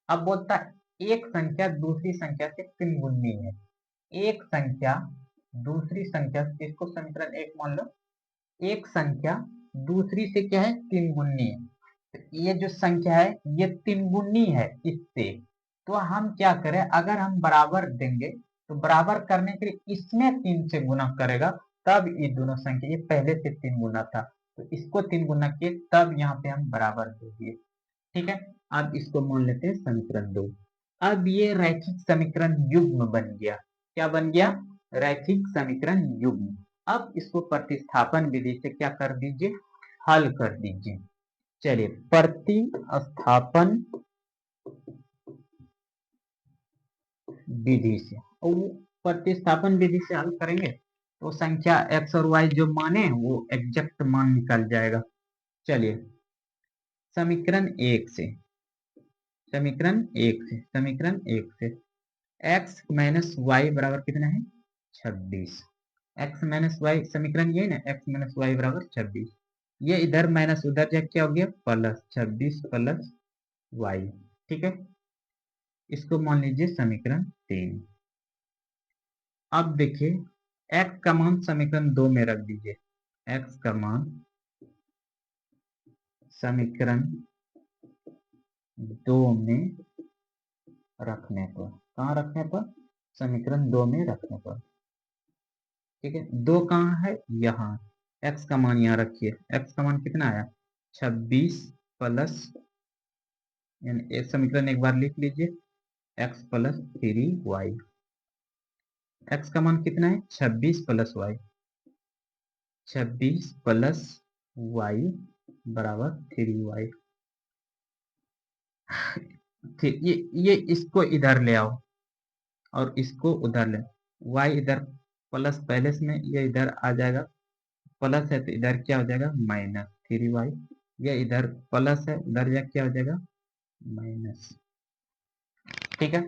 अब बोलता है एक संख्या दूसरी संख्या से तीन गुनी है, एक संख्या दूसरी संख्या, इसको समीकरण एक मान लो, एक संख्या दूसरी से क्या है, तीन गुनी है, तो ये जो संख्या है ये तीन गुनी है इससे, तो हम क्या करें, अगर हम बराबर देंगे तो बराबर करने के लिए इसमें तीन से गुना करेगा, तब ये दोनों संख्या, ये पहले से तीन गुना था तो इसको तीन गुना किए, तब यहाँ पे हम बराबर दे दिए। ठीक है, अब इसको मान लेते हैं समीकरण 2। अब ये रैखिक समीकरण युग्म बन गया, क्या बन गया, रैखिक समीकरण युग्म। अब इसको प्रतिस्थापन विधि से क्या कर दीजिए, हल कर दीजिए। चलिए प्रतिस्थापन विधि से, और प्रतिस्थापन विधि से हल करेंगे तो संख्या x और y जो माने वो एग्जैक्ट मान निकल जाएगा। चलिए समीकरण एक से, समीकरण एक से x माइनस वाई बराबर कितना है, 26, x माइनस वाई, समीकरण ये ना, x माइनस वाई बराबर 26, ये इधर माइनस उधर जा क्या हो गया, प्लस 26 प्लस वाई। ठीक है, इसको मान लीजिए समीकरण 3। अब देखिए x का मान समीकरण 2 में रख दीजिए, x का मान समीकरण 2 में रखने पर, कहाँ रखने पर, समीकरण 2 में रखने पर। ठीक है, 2 कहाँ है, यहाँ, x का मान यहाँ रखिए, x का मान कितना आया, 26 प्लस, यानी एक समीकरण एक बार लिख लीजिए, x प्लस 3y, x का मान कितना है, 26 प्लस y, 26 प्लस y बराबर 3y। ये इसको इधर ले आओ और इसको उधर ले, y इधर प्लस पहले से में, ये इधर आ जाएगा, प्लस है तो इधर क्या हो जाएगा, माइनस 3y, ये इधर प्लस है उधर जा क्या हो जाएगा, माइनस। ठीक है,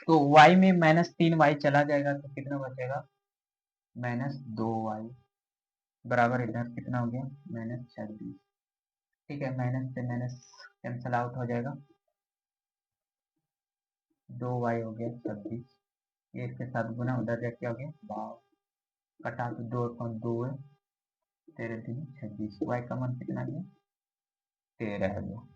तो y में माइनस 3y चला जाएगा तो कितना बचेगा, माइनस 2y बराबर इधर कितना हो गया, माइनस 26। ठीक है, माइनस से माइनस कैंसल आउट हो जाएगा, 2y हो गया 26, ये इसके साथ गुना उधर जा क्या हो गया, भाव, कटा तो 2 और 2 है, 13 3 26, y का मान कितना गया, 13 है गया।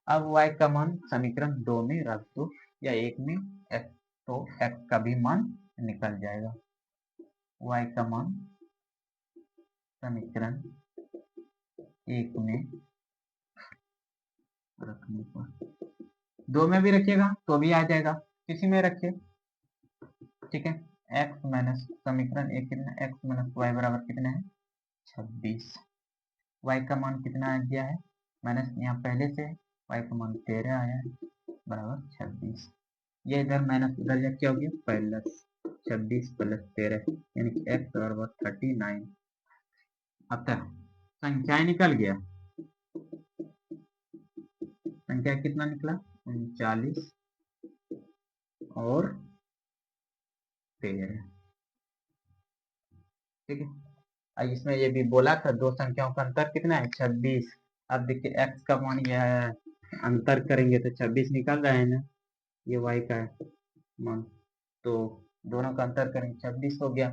अब y का मान समीकरण 2 में रख दो या 1 में, x, तो x का भी मान निकल जाएगा, y का मान समीकरण 1 में रखने पर, 2 में भी रखिएगा तो भी आ जाएगा, किसी में रखिए। ठीक है, x माइनस समीकरण 1 कितना, x माइनस वाई बराबर कितना है, 26, y का मान कितना आ गया है, माइनस यहाँ पहले से y का मान 13 आया है बराबर 26, ये इधर माइनस उधर जा क्या हो गया, प्लस 26 प्लस 13, यानी कि x बराबर 39। अब तक संख्याएं निकल गया, संख्या कितना निकला, 39 और 13। ठीक है, अब इसमें ये भी बोला था दो संख्याओं का अंतर कितना है, 26। अब देखिए x का मान यह है, अंतर करेंगे तो 26 निकल रहा है ना, ये y का मान, तो दोनों का अंतर करेंगे 26 हो गया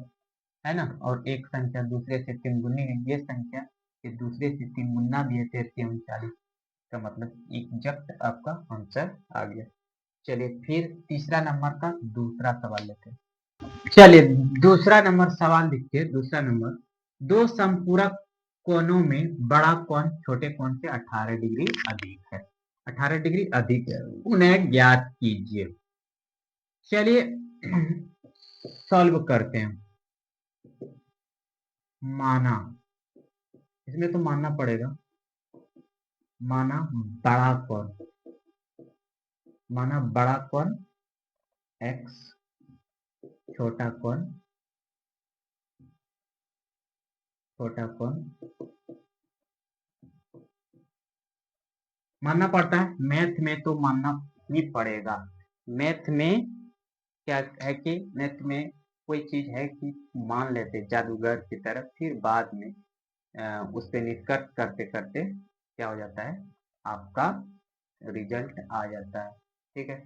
है ना, और एक संख्या दूसरे से तीन गुनी है, ये संख्या ये दूसरे से तीन गुना भी है, 39 का मतलब एग्जैक्ट आपका आंसर आ गया। चलिए फिर तीसरा नंबर का दूसरा सवाल लेते हैं। चलिए दूसरा नंबर सवाल लिखिए, दूसरा नंबर, दो समपूरक कोणों में बड़ा कोण छोटे कोण से 18 डिग्री अधिक है। 18 डिग्री अधिक है, उन्हें ज्ञात कीजिए। चलिए सॉल्व करते हैं। माना, इसमें तो मानना पड़ेगा, माना बड़ा कोण, माना बड़ा कोण x, छोटा कोण मानना पड़ता है। मैथ में तो मानना ही पड़ेगा। मैथ में क्या है कि मैथ में कोई चीज है कि मान लेते जादूगर की तरह, फिर बाद में उस पर निष्कर्ष करते करते क्या हो जाता है, आपका रिजल्ट आ जाता है। ठीक है,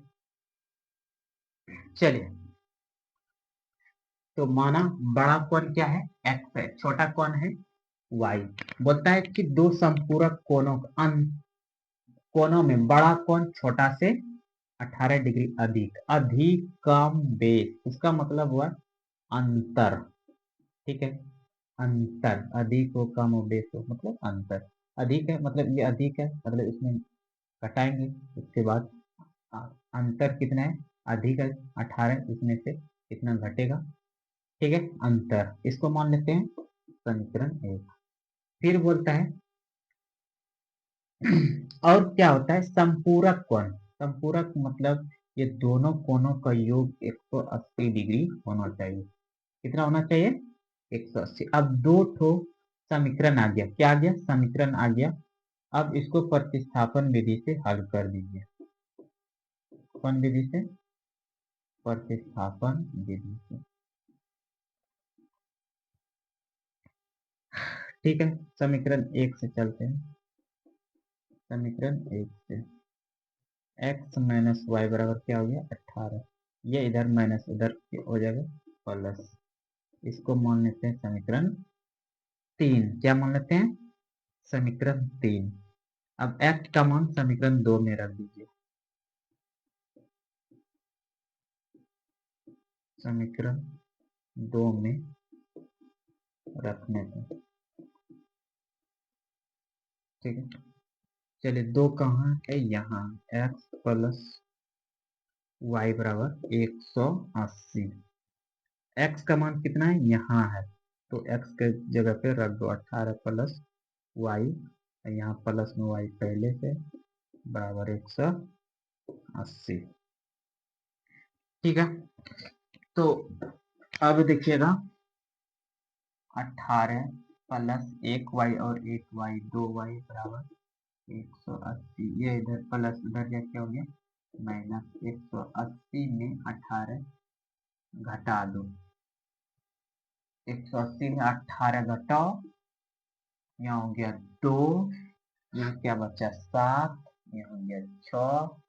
चलिए तो माना बड़ा कोण क्या है, x है, छोटा कोण है y। बोलता है कि दो संपूरक कोणों में बड़ा कोण छोटा से 18 डिग्री अधिक, अधिक कम बेस, उसका मतलब हुआ अंतर। ठीक है, अंतर, अधिक हो कम हो बेस हो मतलब अंतर। अधिक है मतलब ये अधिक है, मतलब इसमें घटाएंगे, उसके बाद अंतर कितना है, अधिक है 18, इसमें से कितना घटेगा। ठीक है, अंतर, इसको मान लेते हैं समीकरण 1। फिर बोलता है और क्या होता है, संपूरक कोण। संपूरक मतलब ये दोनों कोणों का योग 180 डिग्री होना चाहिए। कितना होना चाहिए, 180। अब दो ठो समीकरण आ गया, क्या आ गया, समीकरण आ गया। अब इसको प्रतिस्थापन विधि से हल कर दीजिए। कौन विधि से, प्रतिस्थापन विधि से। ठीक है, समीकरण 1 से चलते हैं। समीकरण 1 से x माइनस वाई बराबर क्या हो गया, 18। ये इधर माइनस उधर हो जाएगा प्लस, इसको मान लेते हैं समीकरण 3। क्या मान लेते हैं, समीकरण 3। अब x का मान समीकरण 2 में रख दीजिए। समीकरण 2 में रखने पर ठीक है, चलिए 2 कहाँ है, यहाँ, x प्लस वाई बराबर 180। x का मान कितना है, यहाँ है, तो x के जगह पे रख दो 18 प्लस वाई, यहाँ प्लस में वाई पहले से बराबर 180। ठीक है, तो अब देखिएगा 18 प्लस 1 वाई और 1 वाई, 2 वाई बराबर 180। ये इधर प्लस उधर जा क्या हो गया, माइनस 180 में 18 घटा दो। 180 में 18 घटाओ, यहाँ हो गया 2, यहाँ क्या बचा 7, यहाँ हो गया 6,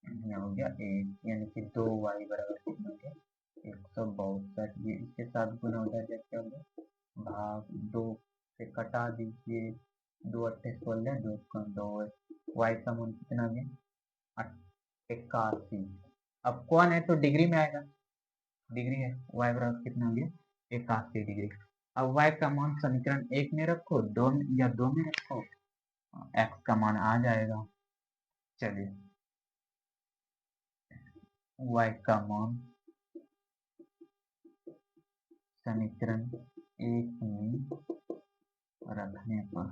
यहाँ हो गया 1, यानी कि 2 वाई बराबर कितना हो गया, 162। ये इसके साथ गुना हो जाएगा, क्या हो गया, भाग 2 से कटा दीजिए, 2 8 16, 2 2, वाई का मान कितना गया, 81। अब कौन है तो डिग्री में आएगा, डिग्री है, वाई बराबर कितना हो गया, 81 डिग्री। अब y का मान समीकरण 1 में रखो, 2 या 2 में रखो, x का मान आ जाएगा। चलिए y का मान समीकरण 1 में रखने पर,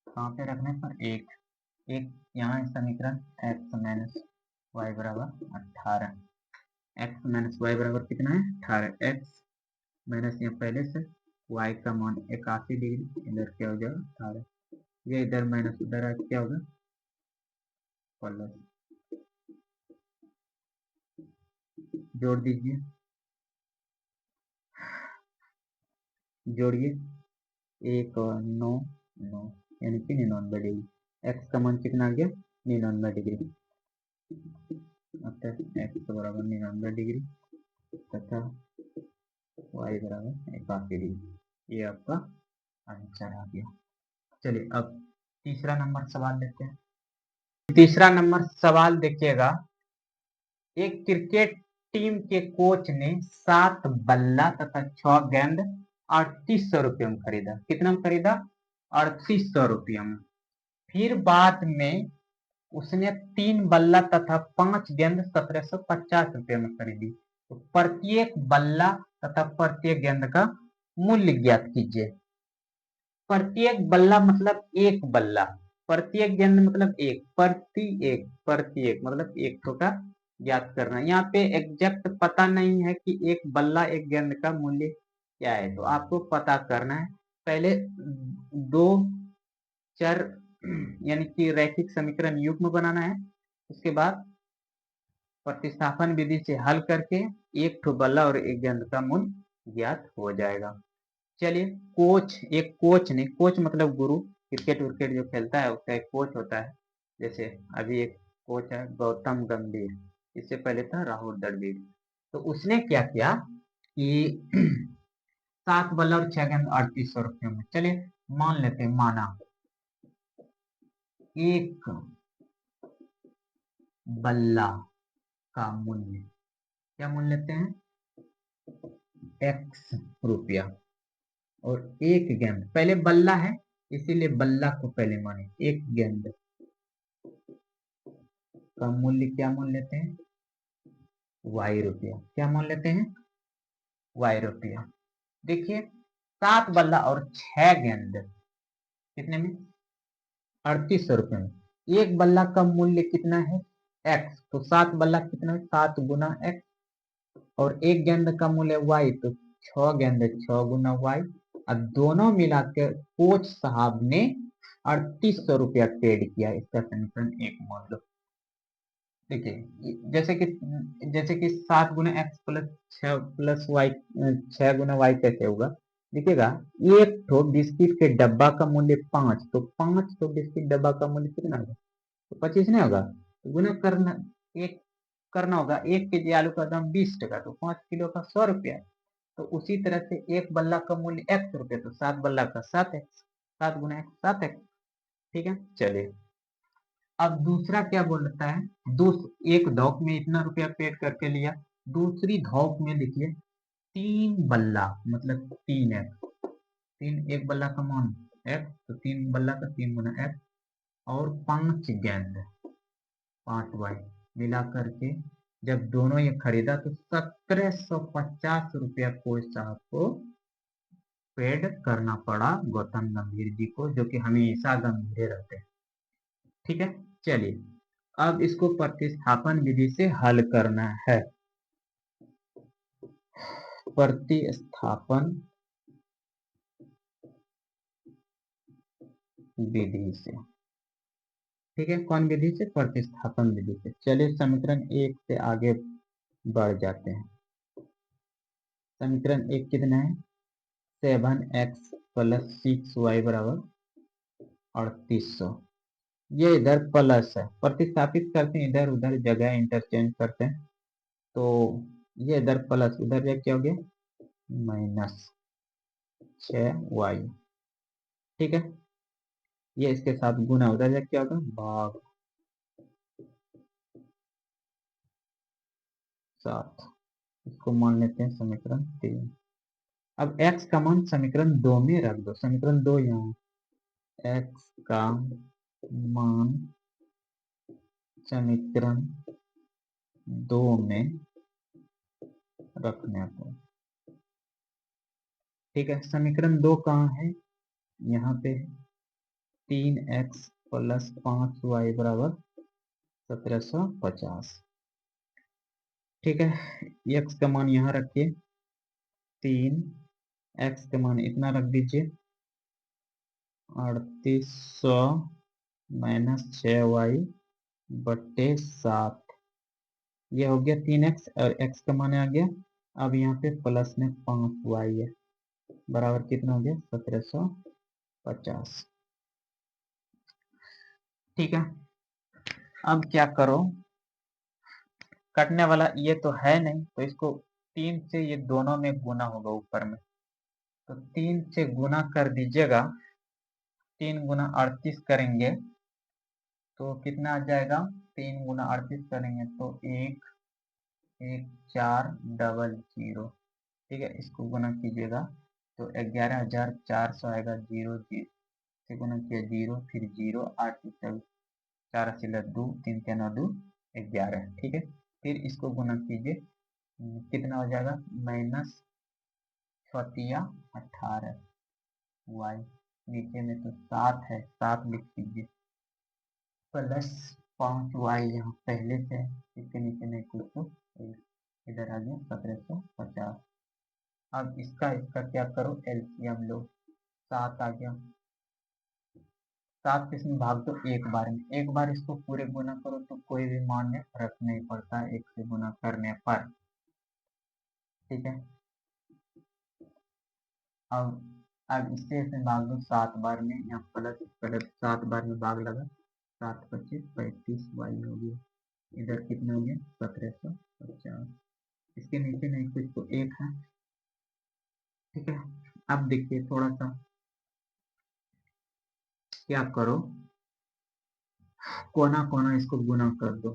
कहाँ पे रखने पर, एक यहाँ समीकरण x माइनस वाई बराबर 18। x माइनस वाई बराबर कितना है, 18। x माइनस यहाँ पहले से y का मान 81 डिग्री, इधर क्या हो जाएगा 18, ये इधर माइनस उधर क्या होगा प्लस, जोड़ दीजिए, जोड़िए 1 और 9, 9 यानी कि 99 डिग्री। x का मान कितना आ गया, 99 डिग्री, अतः x बराबर 99 डिग्री तथा y बराबर 81 डिग्री। ये आपका आंसर आ गया। चलिए अब तीसरा नंबर सवाल लेते हैं। तीसरा नंबर सवाल देखिएगा, एक क्रिकेट टीम के कोच ने 7 बल्ला तथा 6 गेंद 3800 रुपये में खरीदा। कितना में खरीदा, 3800 रुपये में। फिर बाद में उसने 3 बल्ला तथा 5 गेंद 1750 रुपये में खरीदी। तो प्रत्येक बल्ला तथा प्रत्येक गेंद का मूल्य ज्ञात कीजिए। प्रत्येक बल्ला मतलब एक बल्ला, प्रत्येक गेंद मतलब एक, प्रति एक मतलब एक ठो का ज्ञात करना। यहाँ पे एग्जैक्ट पता नहीं है कि एक बल्ला एक गेंद का मूल्य क्या है, तो आपको पता करना है। पहले दो चर यानी कि रैखिक समीकरण युग्म बनाना है। उसके बाद प्रतिस्थापन विधि से हल करके एक ठो बल्ला और एक गेंद का मूल्य ज्ञात हो जाएगा। चलिए कोच ने, कोच मतलब गुरु, क्रिकेट विकेट जो खेलता है उसका एक कोच होता है। जैसे अभी एक कोच है गौतम गंभीर, इससे पहले था राहुल द्रविड़। तो उसने क्या किया कि 7 बल्ला और 6 गेंद 3800 रुपये में। चलिए मान लेते हैं, माना एक बल्ला का मूल्य, क्या मूल्य लेते हैं, x रुपया, और एक गेंद, पहले बल्ला है इसीलिए बल्ला को पहले माने, एक गेंद का मूल्य क्या मान लेते हैं, y रुपया। क्या मान लेते हैं, y रुपया। देखिए 7 बल्ला और 6 गेंद कितने में, 3800 रुपये में। एक बल्ला का मूल्य कितना है, x, तो 7 बल्ला कितना है, 7 गुना x, और एक गेंद का मूल्य y, तो 6 गेंद 6 गुना y। अब दोनों मिलाकर कोच साहब ने 3800 रुपया पेड किया। इसका समीकरण एक मान लो। देखिए जैसे कि 7 गुना एक्स प्लस 6 प्लस वाई, 6 गुना वाई कैसे होगा, देखिएगा एक ठो बिस्किट के डब्बा का मूल्य 5, तो 5 ठो बिस्किट डब्बा का मूल्य कितना होगा, तो 25 नहीं होगा, तो गुना करना, एक करना होगा। 1 केजी आलू का दाम 20 टका, तो 5 किलो का 100 रुपया। तो उसी तरह से एक बल्ला का मूल्य x रुपये, तो 7 बल्ला का 7x, 7 गुना x 7x। ठीक है, चलिए अब दूसरा क्या बोलता है, एक धौक में इतना रुपया पेड करके लिया, दूसरी धौक में देखिए 3 बल्ला मतलब 3x, तीन, एक बल्ला का मान x, तो 3 बल्ला का 3 गुना x, और 5 गेंद 5y मिला करके जब दोनों ये खरीदा तो 1750 रुपया कोच साहब को पेड करना पड़ा गौतम गंभीर जी को, जो कि हमेशा गंभीर रहते हैं। ठीक है, चलिए अब इसको प्रतिस्थापन विधि से हल करना है। प्रतिस्थापन विधि से, ठीक है, कौन विधि से, प्रतिस्थापन विधि से। चलिए समीकरण 1 से आगे बढ़ जाते हैं। समीकरण 1 कितना है, 7x प्लस 6y बराबर 3800। ये इधर प्लस है, प्रतिस्थापित करते हैं, इधर उधर जगह इंटरचेंज करते हैं, तो ये इधर प्लस, उधर ये क्या हो गया, माइनस 6y। ठीक है, ये इसके साथ गुना, उधर जा क्या होगा, भाग 7। इसको मान लेते हैं समीकरण 3। अब x का मान समीकरण 2 में रख दो, समीकरण 2 यहाँ, x का मान समीकरण 2 में रखने को। ठीक है, समीकरण 2 कहाँ है, यहाँ पे 3x प्लस 5y बराबर 1750। ठीक है, x का मान यहाँ रखिए, 3x का मान इतना रख दीजिए, 3800 माइनस 6y बट्टे 7, ये हो गया 3x, और x का मान आ गया। अब यहाँ पे प्लस में 5y है, बराबर कितना हो गया, 1750। ठीक है, अब क्या करो, कटने वाला ये तो है नहीं, तो इसको 3 से ये दोनों में गुना होगा ऊपर में, तो 3 से गुना कर दीजिएगा, 3 गुना 38 करेंगे तो कितना आ जाएगा, 3 गुना 38 करेंगे तो 11400। ठीक है, इसको गुना कीजिएगा तो 11400 आएगा, 0 0 से गुना किया 0, फिर 0, 8 4 8 2, 3 3 9 2 11, ठीक है। फिर इसको गुना कीजिए, कितना हो जाएगा, माइनस 18 वाई, नीचे में तो 7 है, 7 लिख दीजिए, प्लस 5 वाई यहाँ पहले से है, इसके नीचे में कुछ तो इधर आ गया 1750। अब इसका क्या करो, एलसीएम लो, 7 आ गया, 7 इसमें भाग दो एक बार में, एक बार इसको पूरे गुना करो तो कोई भी मान में फर्क नहीं पड़ता एक से गुना करने पर, ठीक है। अब इससे भाग दो 7 बार में, यहाँ प्लस प्लस 7 बार में भाग लगा, 7 25 35 वाई हो गया, इधर कितना हो गया 1750, इसके नीचे नहीं कुछ तो एक है, ठीक है। अब देखिए थोड़ा सा क्या करो, कोना कोना इसको गुना कर दो,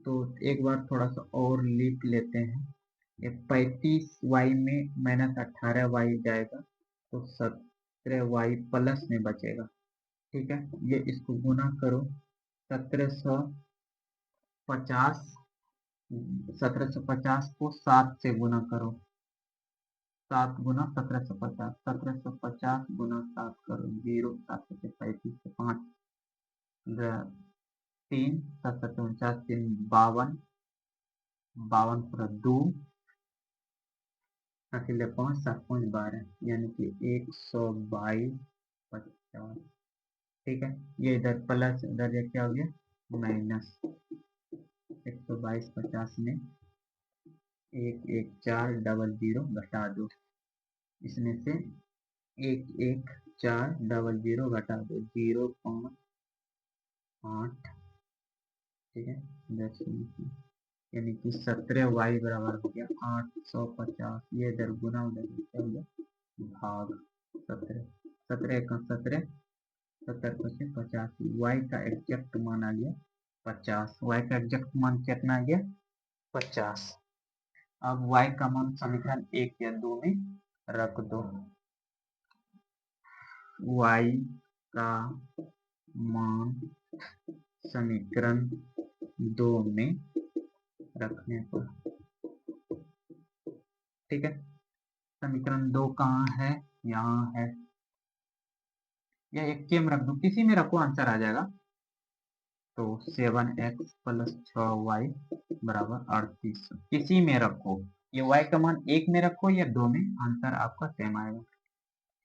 तो एक बार थोड़ा सा और लिख लेते हैं, ये 35 वाई में माइनस 18 वाई जाएगा तो 17 वाई प्लस में बचेगा, ठीक है। ये इसको गुना करो, 1750, 1750 को 7 से गुना करो, 7 गुना 1750, 1750 गुना 7 करो, 0 7 से 35 से 5 3 7 49 3 52, 52 पूरा 2 अकेले 5 7 5 12, यानी कि 122 50, ठीक है। ये इधर प्लस, इधर ये क्या हो गया माइनस, 122 50 में 1 1 4 डबल 0 घटा दो, इसमें से 1 1 4 डबल 0 घटा दो, 0 5 8, ठीक है, यानी कि 17 वाई बराबर हो गया 850, ये इधर गुना, उधर क्या हो गया भाग, 17 17 का 17 70 25 85, वाई का एग्जैक्ट मान आ गया 50, वाई का एग्जैक्ट मान कितना आ गया 50। अब वाई का मान समीकरण 1 या 2 में रख दो, वाई का मान समीकरण 2 में रखने पर, ठीक है। समीकरण 2 कहाँ है, यहाँ है, या एक के में रख दो, किसी में रखो आंसर आ जाएगा, तो 7x प्लस 6y बराबर 38, किसी में रखो, ये y का मान 1 में रखो या 2 में, आंसर आपका सेम आएगा,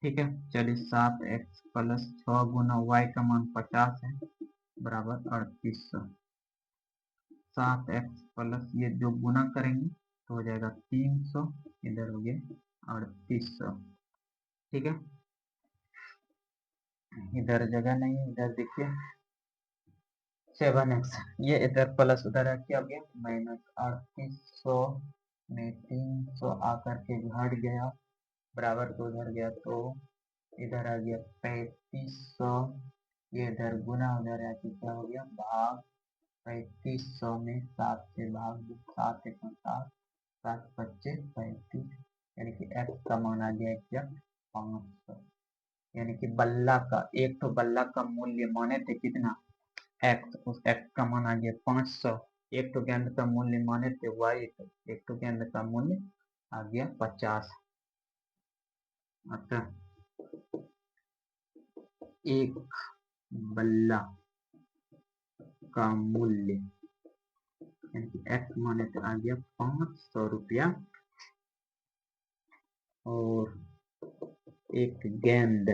ठीक है। चलिए 7x प्लस 6 गुना y का मान 50 है बराबर 3800, 7x प्लस ये जो गुना करेंगे तो हो जाएगा 300, इधर हो गया 3800, ठीक है। इधर जगह नहीं, इधर देखिए 7x, ये इधर प्लस उधर है, क्या हो गया माइनस 3800 में 300 आकर के घट गया, बराबर तो उधर गया तो इधर आ गया 3500, ये इधर गुना उधर है तो क्या हो गया भाग, 3500 में 7 से भाग दो, 7 एक 7 7 25 35, यानी कि x का मान आ गया एग्जैक्ट 500, यानी कि बल्ला का, एक तो बल्ला का मूल्य माने थे कितना x, उस x का मान आ गया 500, एक तो गेंद का मूल्य माने थे y, तो एक तो गेंद का मूल्य आ गया 50। अच्छा, एक बल्ला का मूल्य यानी कि x माने थे आ गया 500 रुपया, और एक गेंद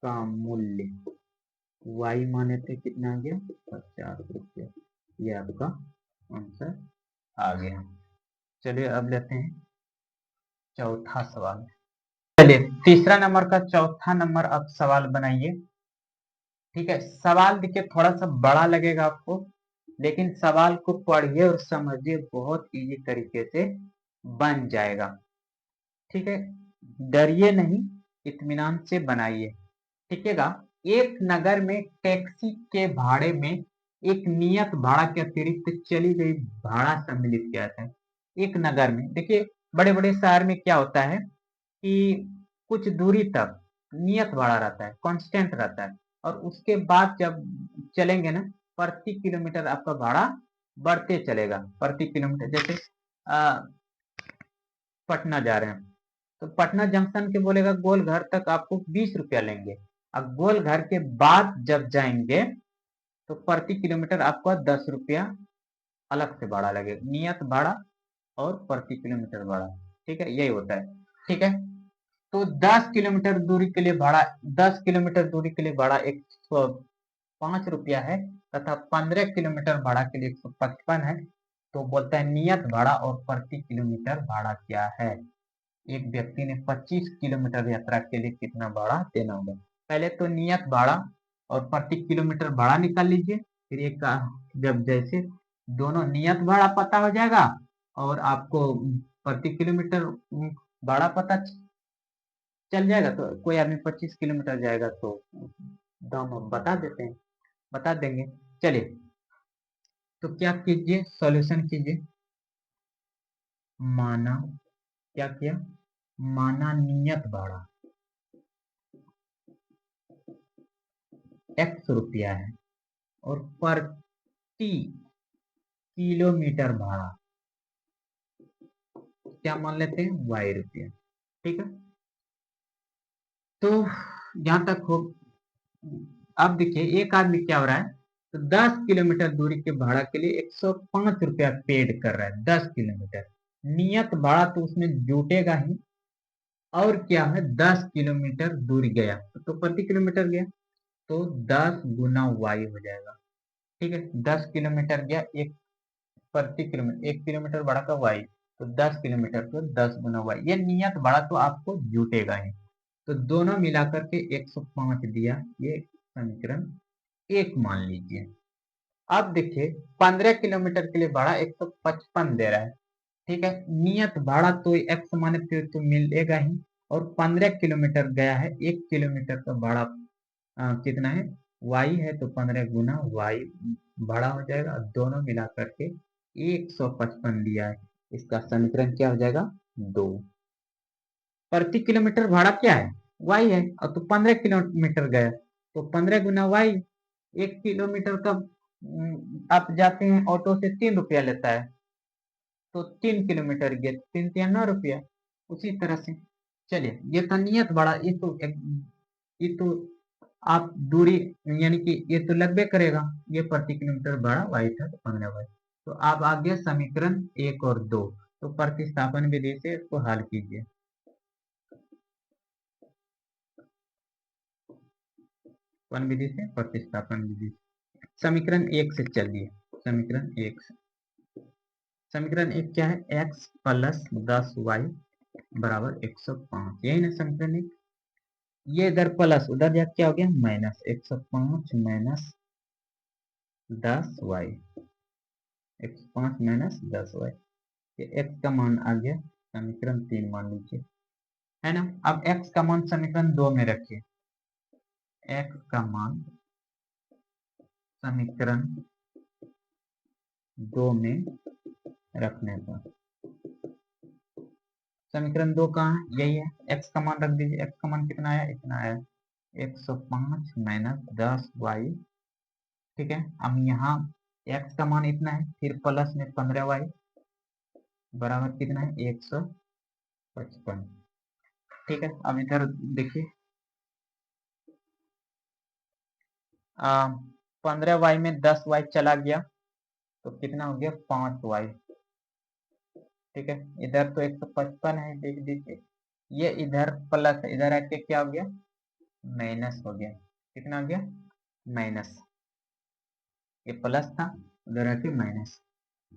का मूल्य y माने थे कितना आ गया 50 रुपया, ये आपका आंसर आ गया। चलिए अब लेते हैं चौथा सवाल। चलिए तीसरा नंबर का चौथा नंबर अब सवाल बनाइए, ठीक है। सवाल देखिए थोड़ा सा बड़ा लगेगा आपको, लेकिन सवाल को पढ़िए और समझिए, बहुत इजी तरीके से बन जाएगा, ठीक है। डरिए नहीं, इत्मीनान से बनाइए, ठीक है। एक नगर में टैक्सी के भाड़े में एक नियत भाड़ा के अतिरिक्त चली गई भाड़ा सम्मिलित किया था। एक नगर में देखिए, बड़े बड़े शहर में क्या होता है कि कुछ दूरी तक नियत भाड़ा रहता है, कांस्टेंट रहता है, और उसके बाद जब चलेंगे ना, प्रति किलोमीटर आपका भाड़ा बढ़ते चलेगा। प्रति किलोमीटर जैसे पटना जा रहे हैं तो पटना जंक्शन के बोलेगा गोलघर तक आपको 20 रुपया लेंगे। अब गोलघर के बाद जब जाएंगे तो प्रति किलोमीटर आपको 10 रुपया अलग से भाड़ा लगेगा, नियत भाड़ा और प्रति किलोमीटर भाड़ा। ठीक है, यही होता है। ठीक है, तो 10 किलोमीटर दूरी के लिए भाड़ा 10 किलोमीटर दूरी के लिए भाड़ा 105 रुपया है, तथा 15 किलोमीटर भाड़ा के लिए 155 है। तो बोलता है नियत भाड़ा और प्रति किलोमीटर भाड़ा क्या है। एक व्यक्ति ने 25 किलोमीटर यात्रा के लिए कितना भाड़ा देना होगा। पहले तो नियत भाड़ा और प्रति किलोमीटर भाड़ा निकाल लीजिए, फिर एक जब जैसे दोनों नियत भाड़ा पता हो जाएगा और आपको प्रति किलोमीटर भाड़ा पता चल जाएगा, तो कोई आदमी 25 किलोमीटर जाएगा तो दाम हम बता देंगे। चलिए, तो क्या कीजिए, सॉल्यूशन कीजिए। माना, क्या किया, माना नियत भाड़ा x रुपया है और प्रति किलोमीटर भाड़ा क्या मान लेते हैं, y रुपया। ठीक है, तो जहां तक हो, अब देखिए एक आदमी क्या हो रहा है, तो 10 किलोमीटर दूरी के भाड़ा के लिए 105 रुपया पेड कर रहा है। 10 किलोमीटर नियत भाड़ा तो उसमें जुटेगा ही, और क्या है 10 किलोमीटर दूरी गया तो प्रति किलोमीटर गया, तो 10 गुना y हो जाएगा। ठीक है, 10 किलोमीटर गया, एक प्रति किलोमीटर 1 किलोमीटर भाड़ा का y, तो 10 किलोमीटर तो 10 गुना y, ये नियत भाड़ा तो आपको जुटेगा ही। तो दोनों मिलाकर के 105 दिया, ये समीकरण 1 मान लीजिए। अब देखिए 15 किलोमीटर के लिए भाड़ा 155 दे रहा है। ठीक है, नियत भाड़ा तो x माने फिर तो मिलेगा ही, और 15 किलोमीटर गया है, 1 किलोमीटर का भाड़ा कितना है, y है, तो 15 गुना y भाड़ा हो जाएगा। दोनों मिला करके 155 दिया है, इसका समीकरण क्या हो जाएगा, 2। प्रति किलोमीटर भाड़ा क्या है, y है, और तो 15 किलोमीटर गया तो 15 गुना y। 1 किलोमीटर का आप जाते हैं ऑटो से 3 रुपया लेता है, तो 3 किलोमीटर गए 3 या 9 रुपया। उसी तरह से चलिए, ये था नियत भाड़ा, ये तो आप दूरी यानी कि ये तो लगभे करेगा, ये प्रति किलोमीटर भाड़ा y था तो 15 y। तो आप आ गया समीकरण 1 और 2, तो प्रतिस्थापन विधि से इसको हल कीजिए। कौन विधि से, प्रतिस्थापन विधि। समीकरण 1 से चलिए, समीकरण 1 से, समीकरण 1 क्या है, x प्लस 10y बराबर 105, यही ना समीकरण 1। ये इधर प्लस, उधर जा क्या हो गया minus, 105 minus 10y, 105 minus 10y, ये x का मान आ गया, समीकरण 3 मान लीजिए, है ना। अब x का मान समीकरण 2 में रखिए, x का मान समीकरण 2 में रखने पर, समीकरण 2 कहाँ है, यही है, x का मान रख दीजिए। x का मान कितना आया, इतना आया 105 माइनस 10y। ठीक है, अब यहाँ x का मान इतना है, फिर प्लस में 15y बराबर कितना है 155। ठीक है, अब इधर देखिए 15y में 10y चला गया तो कितना हो गया 5y। ठीक है, इधर तो 155 है, देख दीजिए, ये इधर प्लस है, इधर आके क्या हो गया माइनस हो गया, कितना हो गया माइनस, ये प्लस था उधर आके माइनस,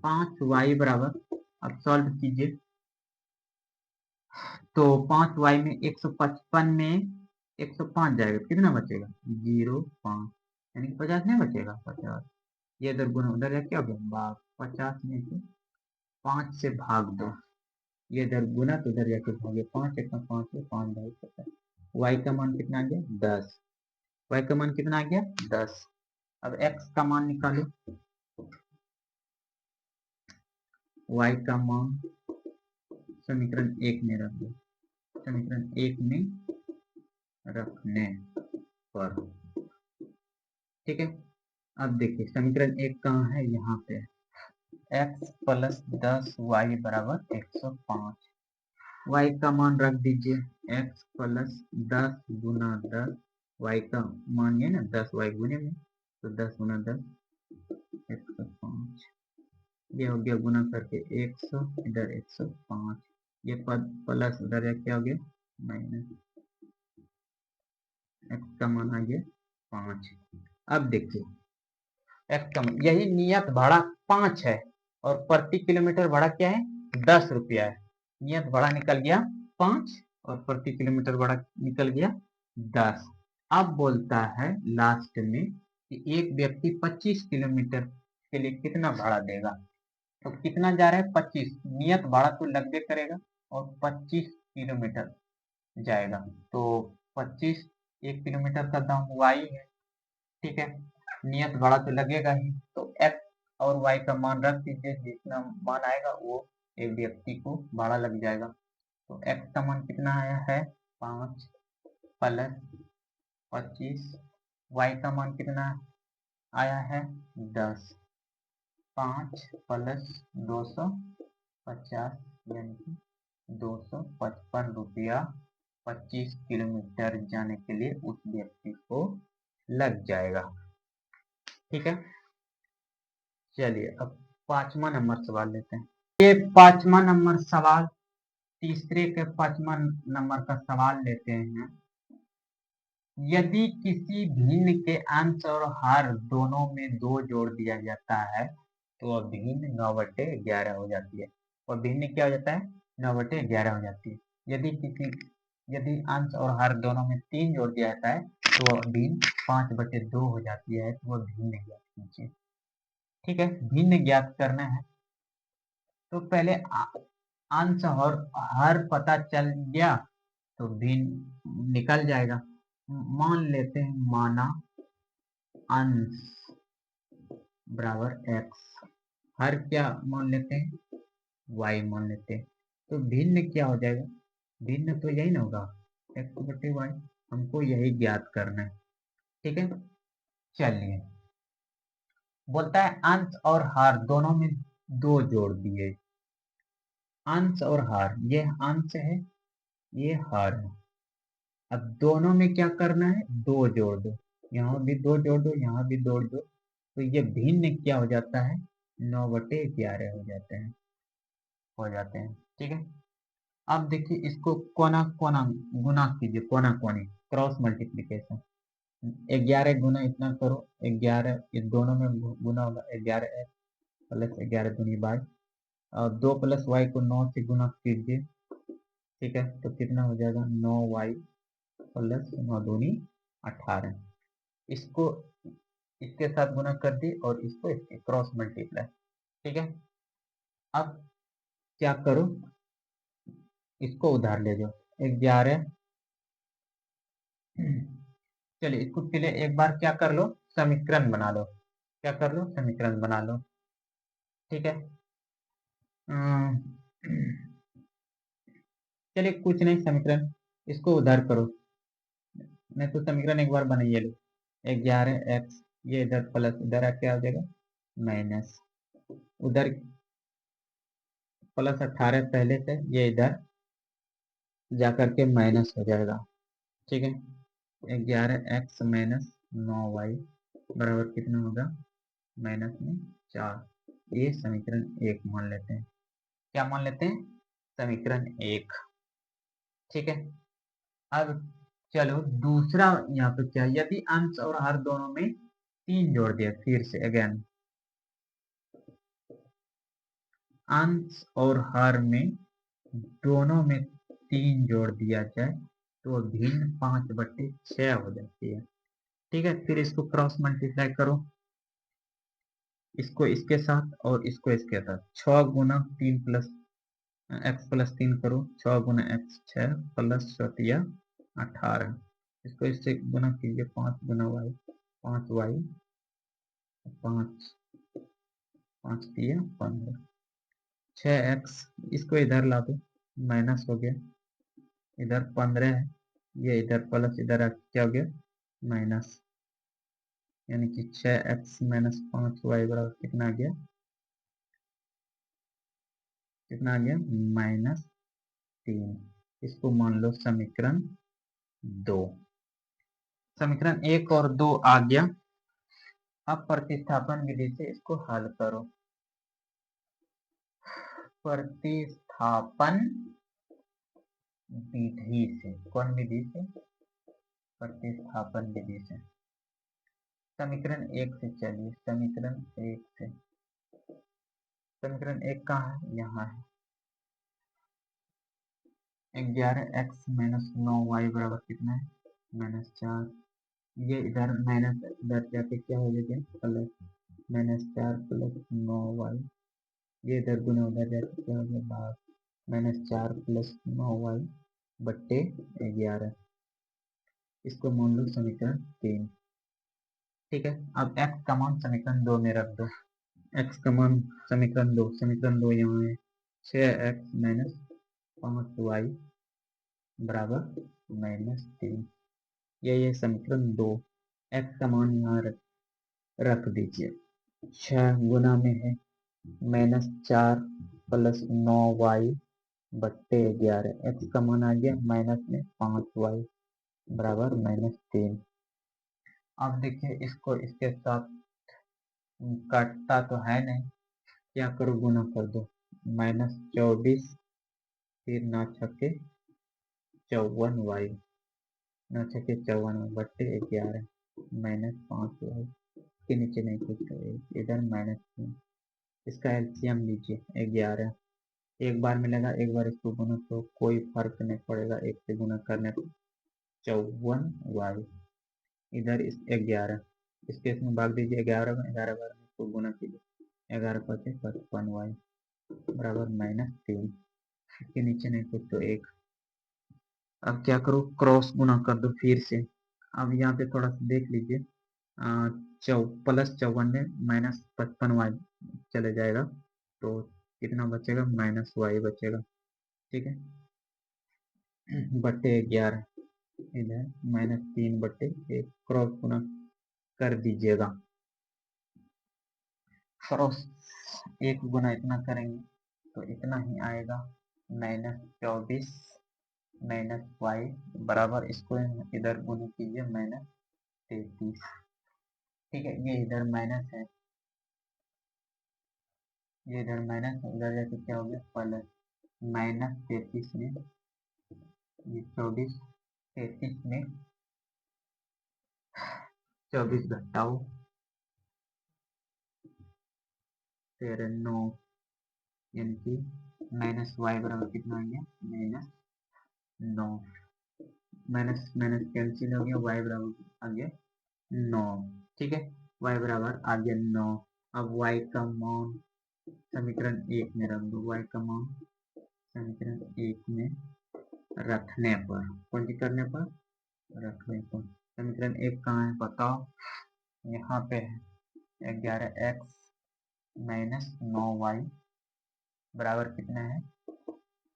5y बराबर, अब सॉल्व कीजिए, तो 5y में 155 में 105 जाएगा, कितना बचेगा 0.5, यानी कि 50 नहीं बचेगा, 50। ये इधर गुना उधर है, क्या हो गया 50 में से 5 से भाग दो, ये इधर गुना तो उधर जाके भागे, 5 1 5 से 5 भाग 50। y का मान कितना आ गया 10, y का मान कितना आ गया 10। अब x का मान निकालो, y का मान समीकरण 1 में रख दो, समीकरण 1 में रखने पर। ठीक है, अब देखिए समीकरण 1 कहाँ है, यहाँ पे x प्लस 10y बराबर 105। y का मान रख दीजिए, x प्लस 10 गुना 10, y का मान ये ना 10y गुने में, तो 10 गुना 10 105, ये हो गया गुना करके 100, इधर 105, ये पद प्लस उधर क्या हो गया माइनस, x का मान आ गया 5। अब देखिए x का मान, यही नियत भाड़ा 5 है और प्रति किलोमीटर भाड़ा क्या है 10 रुपया है। नियत भाड़ा निकल गया 5 और प्रति किलोमीटर भाड़ा निकल गया 10। अब बोलता है लास्ट में कि एक व्यक्ति 25 किलोमीटर के लिए कितना भाड़ा देगा। तो कितना जा रहा है 25, नियत भाड़ा तो लगभग करेगा और 25 किलोमीटर जाएगा, तो 25 1 किलोमीटर का दाम y है। ठीक है, नियत भाड़ा तो लगेगा ही, तो x और y का मान रख दीजिए, जितना मान आएगा वो एक व्यक्ति को भाड़ा लग जाएगा। तो x का मान कितना आया है 5 प्लस 25, y का मान कितना आया है 10, 5 प्लस 250 यानी कि 255 रुपया 25 किलोमीटर जाने के लिए उस व्यक्ति को लग जाएगा। ठीक है, चलिए अब 5वां नंबर सवाल लेते हैं। ये 5वां नंबर सवाल, तीसरे के 5वां नंबर का सवाल लेते हैं। यदि किसी भिन्न के अंश और हर दोनों में 2 जोड़ दिया जाता है तो वह भिन्न 9/11 हो जाती है, और भिन्न क्या हो जाता है 9/11 हो जाती है। यदि अंश और हर दोनों में 3 जोड़ दिया जाता है तो वह भिन्न 5/2 हो जाती है, तो वह भिन्न ज्ञात कीजिए। ठीक है, भिन्न ज्ञात करना है तो पहले अंश और हर पता चल गया तो भिन्न निकल जाएगा। मान लेते हैं, माना अंश बराबर x, हर क्या मान लेते हैं y मान लेते हैं, तो भिन्न क्या हो जाएगा, भिन्न तो यही ना होगा x/y, हमको यही ज्ञात करना है। ठीक है, चलिए बोलता है अंश और हर दोनों में 2 जोड़ दिए। अंश और हर, ये अंश है ये हर है, अब दोनों में क्या करना है 2 जोड़ दो, यहाँ भी 2 जोड़ दो, यहाँ भी 2 जोड़ दो, तो ये भिन्न क्या हो जाता है 9/11 हो जाते हैं। ठीक है, अब देखिए इसको कोना कोना गुना कीजिए, कोना कोनी क्रॉस मल्टीप्लीकेशन, 11 गुना इतना करो 11, ये दोनों में गुना होगा 11 प्लस 11 दूनी बाई, और 2 प्लस वाई को 9 से गुना कीजिए। ठीक है, तो कितना हो जाएगा 9y प्लस 9 दूनी 18, इसको इसके साथ गुना कर दी और इसको इसके क्रॉस मल्टीप्लाई। ठीक है, अब क्या करो, इसको उधार ले जाओ 11, चलिए इसको पहले एक बार क्या कर लो समीकरण बना लो, क्या कर लो समीकरण बना लो। ठीक है, चलिए कुछ नहीं, समीकरण इसको उधार करो, नहीं तो समीकरण एक बार बनाइए लो, 11x, ये इधर प्लस इधर क्या हो जाएगा माइनस, उधर प्लस 18 पहले से, ये इधर जाकर के माइनस हो जाएगा। ठीक है, 11x माइनस 9y बराबर कितना होगा माइनस में 4, ये समीकरण 1 मान लेते हैं। क्या मान लेते हैं समीकरण 1। ठीक है, अब चलो दूसरा, यहाँ पे क्या, यदि अंश और हर दोनों में 3 जोड़ दिया, फिर से अगेन अंश और हर में दोनों में 3 जोड़ दिया जाए तो भिन्न 5/6 हो जाती है। ठीक है, फिर इसको क्रॉस मल्टीप्लाई करो, इसको इसके साथ और इसको इसके साथ, 6 गुना 3 प्लस x प्लस 3 करो, 6 गुना x 6 प्लस 18, इसको इससे गुना कीजिए, 5 गुना y 5y 5 5 दिया 15, 6x, इसको इधर ला दो माइनस हो गया, इधर 15 है, ये इधर प्लस, इधर क्या हो गया माइनस, यानी कि 6x माइनस 5y बराबर कितना आ गया, कितना आ गया -3। इसको मान लो समीकरण 2। समीकरण 1 और 2 आ गया। अब प्रतिस्थापन विधि से इसको हल करो। प्रतिस्थापन विधि से, कौन विधि से, प्रतिस्थापन विधि से। समीकरण 1 से चलिए, समीकरण 1 से, समीकरण 1 कहाँ है, यहाँ है। 11x माइनस 9y बराबर कितना है, -4। ये इधर माइनस, इधर जाके क्या हो जाएगा प्लस, -4 प्लस 9y, ये इधर गुना उधर जाके क्या हो गया भाग, -4 प्लस 9y बट्टे 11। इसको मान लो समीकरण 3। ठीक है, अब x का मान समीकरण 2 में रख दो। x का मान समीकरण 2, समीकरण 2 यहाँ है 6x माइनस 5y बराबर -3। ये समीकरण 2, x का मान यहाँ रख दीजिए। 6 गुना में है -4 प्लस 9y बट्टे 11, x का मान आ गया माइनस में 5y बराबर -3। अब देखिए इसको इसके साथ काटता तो है नहीं, क्या करो गुना कर दो, -24 फिर 9 छक्के 54y, 9 छक्के 54y बट्टे 11 -5y के नीचे नहीं कुछ, इधर -3। इसका एलसीएम लीजिए 11, एक बार मिलेगा, एक बार इसको गुना तो कोई फर्क नहीं पड़ेगा, एक से गुना करने पर 54y, इधर इस 11, इसके इसमें भाग दीजिए 11 में, 11 बार में इसको गुना कीजिए, 11 पचे 55y बराबर -3, इसके नीचे नहीं कुछ तो 1। अब क्या करो क्रॉस गुना कर दो फिर से। अब यहाँ पे थोड़ा सा देख लीजिए, प्लस 54 में -55y चले जाएगा तो कितना बचेगा, -y बचेगा। ठीक है, बट्टे 11, इधर -3 बट्टे 1, क्रॉस गुना कर दीजिएगा। क्रॉस 1 गुना इतना करेंगे तो इतना ही आएगा, -24 -y बराबर, इसको इधर गुना कीजिए -33। ठीक है, ये इधर माइनस है, ये इधर माइनस है, इधर जाके क्या हो गया प्लस, -33 में ये 24, 33 में 24 घटाओ फिर 9, यानी कि -y बराबर कितना आ गया -9, माइनस माइनस कैंसिल हो गया, y बराबर आ गया 9। ठीक है, y बराबर आ गया 9। अब y का मान समीकरण 1 में रख दो, y का मान समीकरण 1 में रखने पर, कौन सी करने पर, रखने पर। समीकरण 1 कहाँ है बताओ, यहाँ पे है 11x माइनस 9y बराबर कितना है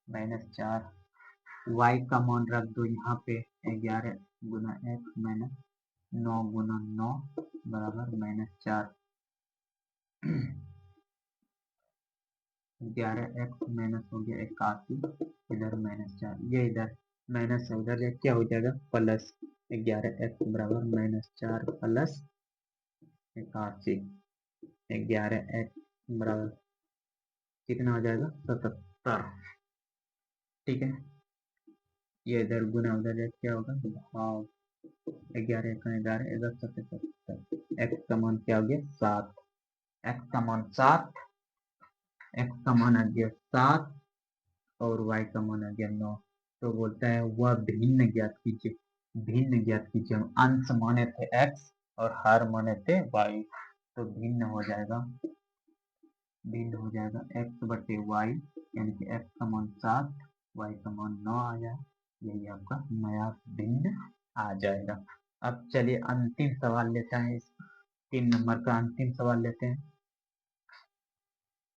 -4। y का मान रख दो यहाँ पे, 11 गुना x माइनस 9 गुना 9 बराबर -4। 11x माइनस हो गया 81, इधर -4, ये इधर माइनस है, उधर क्या हो जाएगा प्लस, 11x बराबर -4 प्लस 81, 11x बराबर कितना हो जाएगा 77। ठीक है, ये इधर गुना, उधर क्या होगा भाग, 11 का 11, इधर 77, x का मान क्या हो गया 7, x का मान 7, x का मान आ गया 7 और y का मान आ गया 9। तो बोलता है वह भिन्न ज्ञात कीजिए, भिन्न ज्ञात कीजिए। हम अंश माने थे x और हर माने थे y, तो भिन्न हो जाएगा, भिन्न हो जाएगा x बटे y, यानी कि x का मान 7, y का मान 9 आ जाए, यही आपका नया भिन्न आ जाएगा। अब चलिए अंतिम सवाल लेते हैं, इस 3 नंबर का अंतिम सवाल लेते हैं।